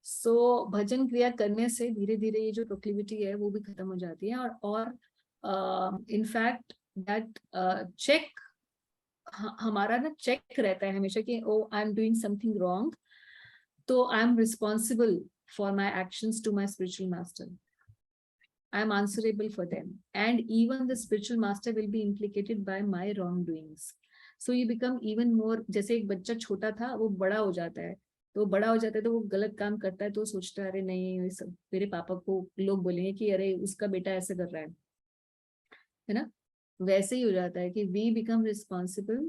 So भजन क्रिया करने से धीरे धीरे ये जो प्रोक्लिविटी है वो भी खत्म हो जाती है. और इनफैक्ट दैट चेक हमारा ना चेक रहता है हमेशा कि oh I am doing something wrong, तो I am responsible for my actions to my spiritual master. I am answerable for them, and even the spiritual master will be implicated by my wrongdoings. So you become even more. जैसे एक बच्चा छोटा था वो बड़ा हो जाता है, तो बड़ा हो जाता है तो वो गलत काम करता है तो सोचता है अरे नहीं सब मेरे पापा को लोग बोलेंगे कि अरे उसका बेटा ऐसे कर रहा है ना. वैसे ही हो जाता है कि we become responsible.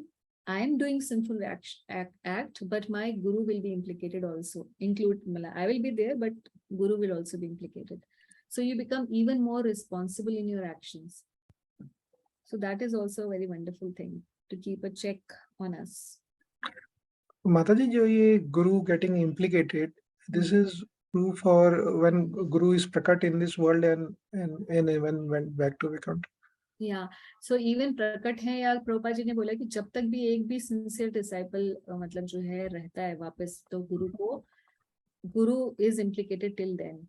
I am doing sinful act, but my guru will be implicated also. I will be there, but guru will also be implicated. So you become even more responsible in your actions. So that is also a very wonderful thing to keep a check on us. Mataji, जो ये guru getting implicated, this is true for when guru is prakat in this world and even went back to Vaikuntha. Yeah. So even प्रकट है या प्रभुपाद जी ने बोला कि जब तक भी एक भी sincere disciple मतलब जो है रहता है वापस, तो गुरु is implicated till then.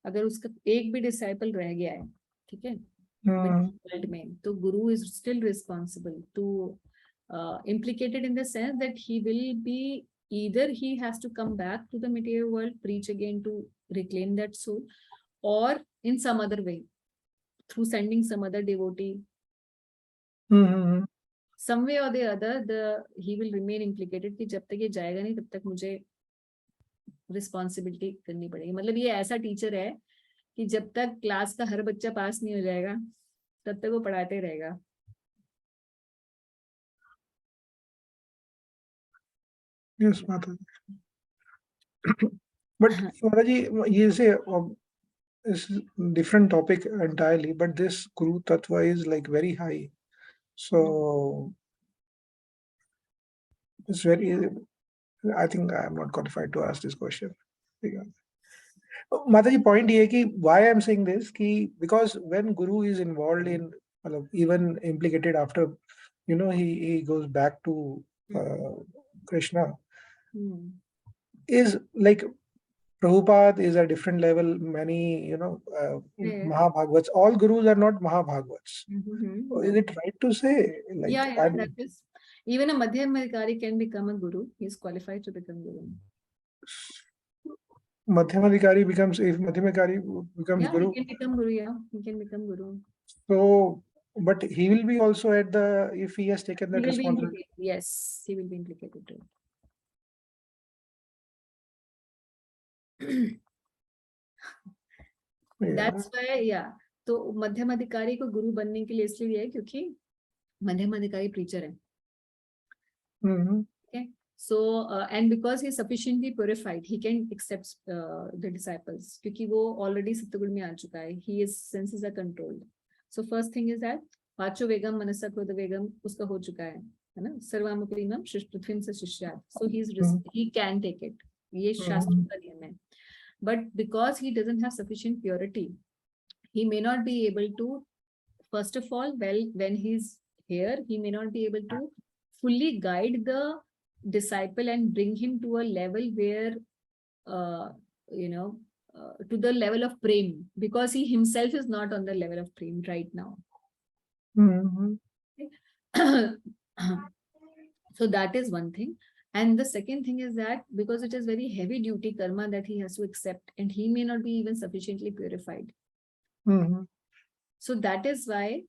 अगर उसका एक भी डिसाइपल रह गया है, ठीक है, वर्ल्ड में, तो guru is still responsible to implicated in the sense that he will be, either he has to come back to the material world, preach again to reclaim that soul, or in some other way, through sending some other devotee, some way or the other, he will remain implicated कि जब तक ये जाएगा नहीं तब तक मुझे responsibility करनी पड़ेगी. मतलब ये ऐसा टीचर है कि जब तक क्लास का हर बच्चा पास नहीं हो जाएगा तब तक वो पढ़ाते रहेगा. Yes, Mataji. But Mataji, ये से is different topic entirely, but this Guru Tattva is like very high. So it's very, I think I am not qualified to ask this question. Mataji, point ये कि why I am saying this कि because when Guru is involved in, even implicated after, he goes back to Krishna, is like Prabhupada is a different level. Many, Mahabhagavats, all gurus are not Mahabhagavats. Is it right to say? Like, Yeah, that is. Even a Madhyamadikari can become a guru. He is qualified to become guru. Madhyamadikari becomes, if Madhyamadikari becomes guru. He can become guru, he can become guru. So, but he will be also at the, if he has taken that responsibility. Yes, he will be implicated too. That's why, तो मध्यम अधिकारी को गुरु बनने के लिए इसलिए है क्योंकि मध्यम अधिकारी प्रीचर है. Okay, so and because he is sufficiently purified, he can accept the disciples क्योंकि वो already सत्वगुण में आ चुका है. His senses are controlled. So first thing is that पांचों वेगम मनसा क्रोध वेगम उसका हो चुका है ना. सर्वामपरिमं पृथ्वीं स शिष्यात्. So he can take it. ये शास्त्र का नियम है. But because he doesn't have sufficient purity, he may not be able to, first of all, when he's here, he may not be able to fully guide the disciple and bring him to a level where, to the level of prem, because he himself is not on the level of prem right now. So that is one thing. And the second thing is that because it is very heavy duty karma that he has to accept, and he may not be even sufficiently purified. So that is why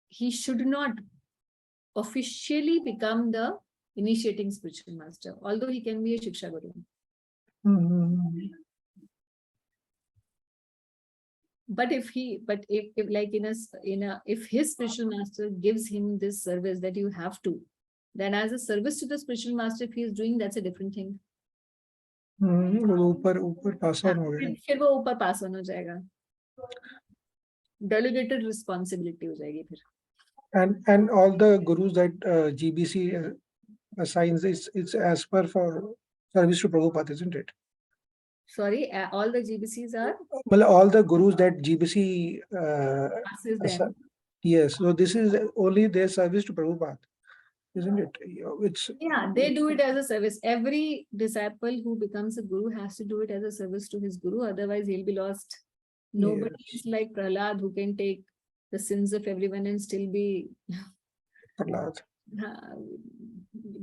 he should not officially become the initiating spiritual master, although he can be a Shiksha Guru. But if his spiritual master gives him this service that you have to, then as a service to the spiritual master, if he is doing, that's a different thing. ऊपर pass on हो गया. फिर वो ऊपर pass on हो जाएगा. Delegated responsibility हो जाएगी फिर. And all the gurus that GBC assigns, it's as per for service to Prabhupada, isn't it? Sorry, all the GBCs are? Well, all the gurus that GBC passes them. Yes, so this is only their service to Prabhupada, isn't it? They do it as a service. Every disciple who becomes a guru has to do it as a service to his guru, otherwise he'll be lost. Nobody is like Prahlad who can take the sins of everyone and still be Prahlad.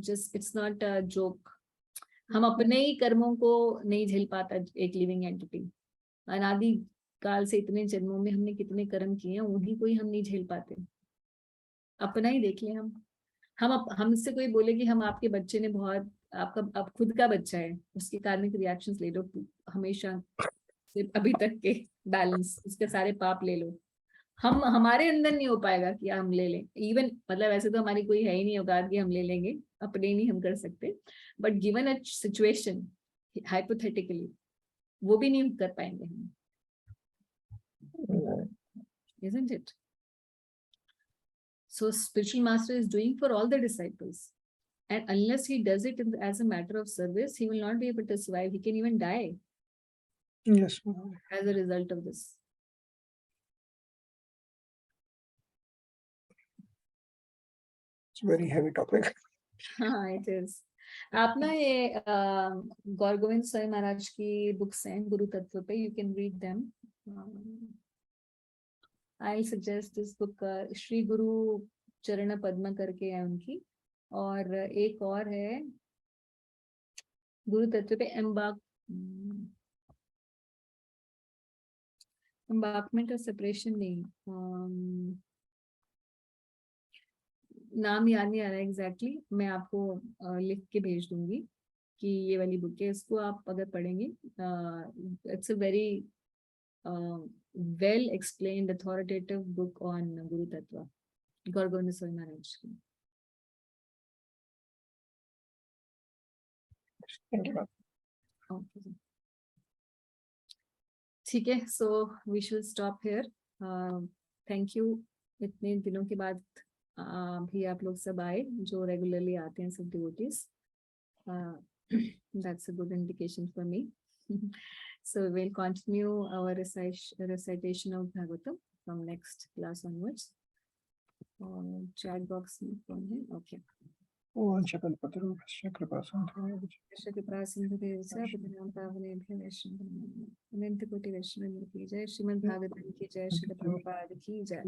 Just, it's not a joke. हम अपने ही कर्मों को नहीं झेल पाता एक living entity. अनादि काल से इतने जन्मों में हमने कितने कर्म किए हैं, उन्हीं को ही हम नहीं झेल पाते. अपना ही देख ले. हमसे कोई बोले कि हम आपके बच्चे ने बहुत, आपका अब खुद का बच्चा है, उसके कार्मिक रिएक्शंस ले लो हमेशा से अभी तक के बैलेंस, उसके सारे पाप ले लो. हमारे अंदर नहीं हो पाएगा कि हम ले लें. इवन मतलब ऐसे तो हमारी कोई है ही नहीं औकात कि हम ले लेंगे, अपने नहीं हम कर सकते. But given a situation hypothetically वो भी नहीं कर पाएंगे हम. Isn't it? So spiritual master is doing for all the disciples, and unless he does it as a matter of service, he will not be able to survive. He can even die. Yes. As a result of this. It's a very heavy topic. It is. आप ना ये गौर गोविंद स्वामी महाराज की books हैं गुरु तत्व पे, you can read them. I suggest this book, Shri गुरु चरण पद्म करके है उनकी, और एक और है गुरु तत्व पे एम्बार्कमेंट और सेपरेशन नहीं, नाम याद नहीं आ रहा एग्जैक्टली, मैं आपको लिख के भेज दूंगी कि ये वाली बुक है, इसको आप अगर पढ़ेंगे, it's a very well explained authoritative book on गुरु तत्व, गौर गोविंद स्वामी महाराज की। Okay. ठीक है, so we should stop here. Thank you, इतने दिनों के बाद भी आप लोग सब आए, जो रेगुलरली आते हैं सब devotees, that's a good indication for me. So we'll continue our recitation of Bhagavatam from next class onwards. Chat box में कौन है? Okay. ओम शकलपतरुभ्यश्च कृपासिन्धुभ्यो कृपा सिंधु देवस्य पतिनां पावनेभ्यो वैष्णवेभ्यो, अनंत कोटि वैष्णव की जय, श्रीमद् भागवतम की जय, श्री प्रभुपाद की जय।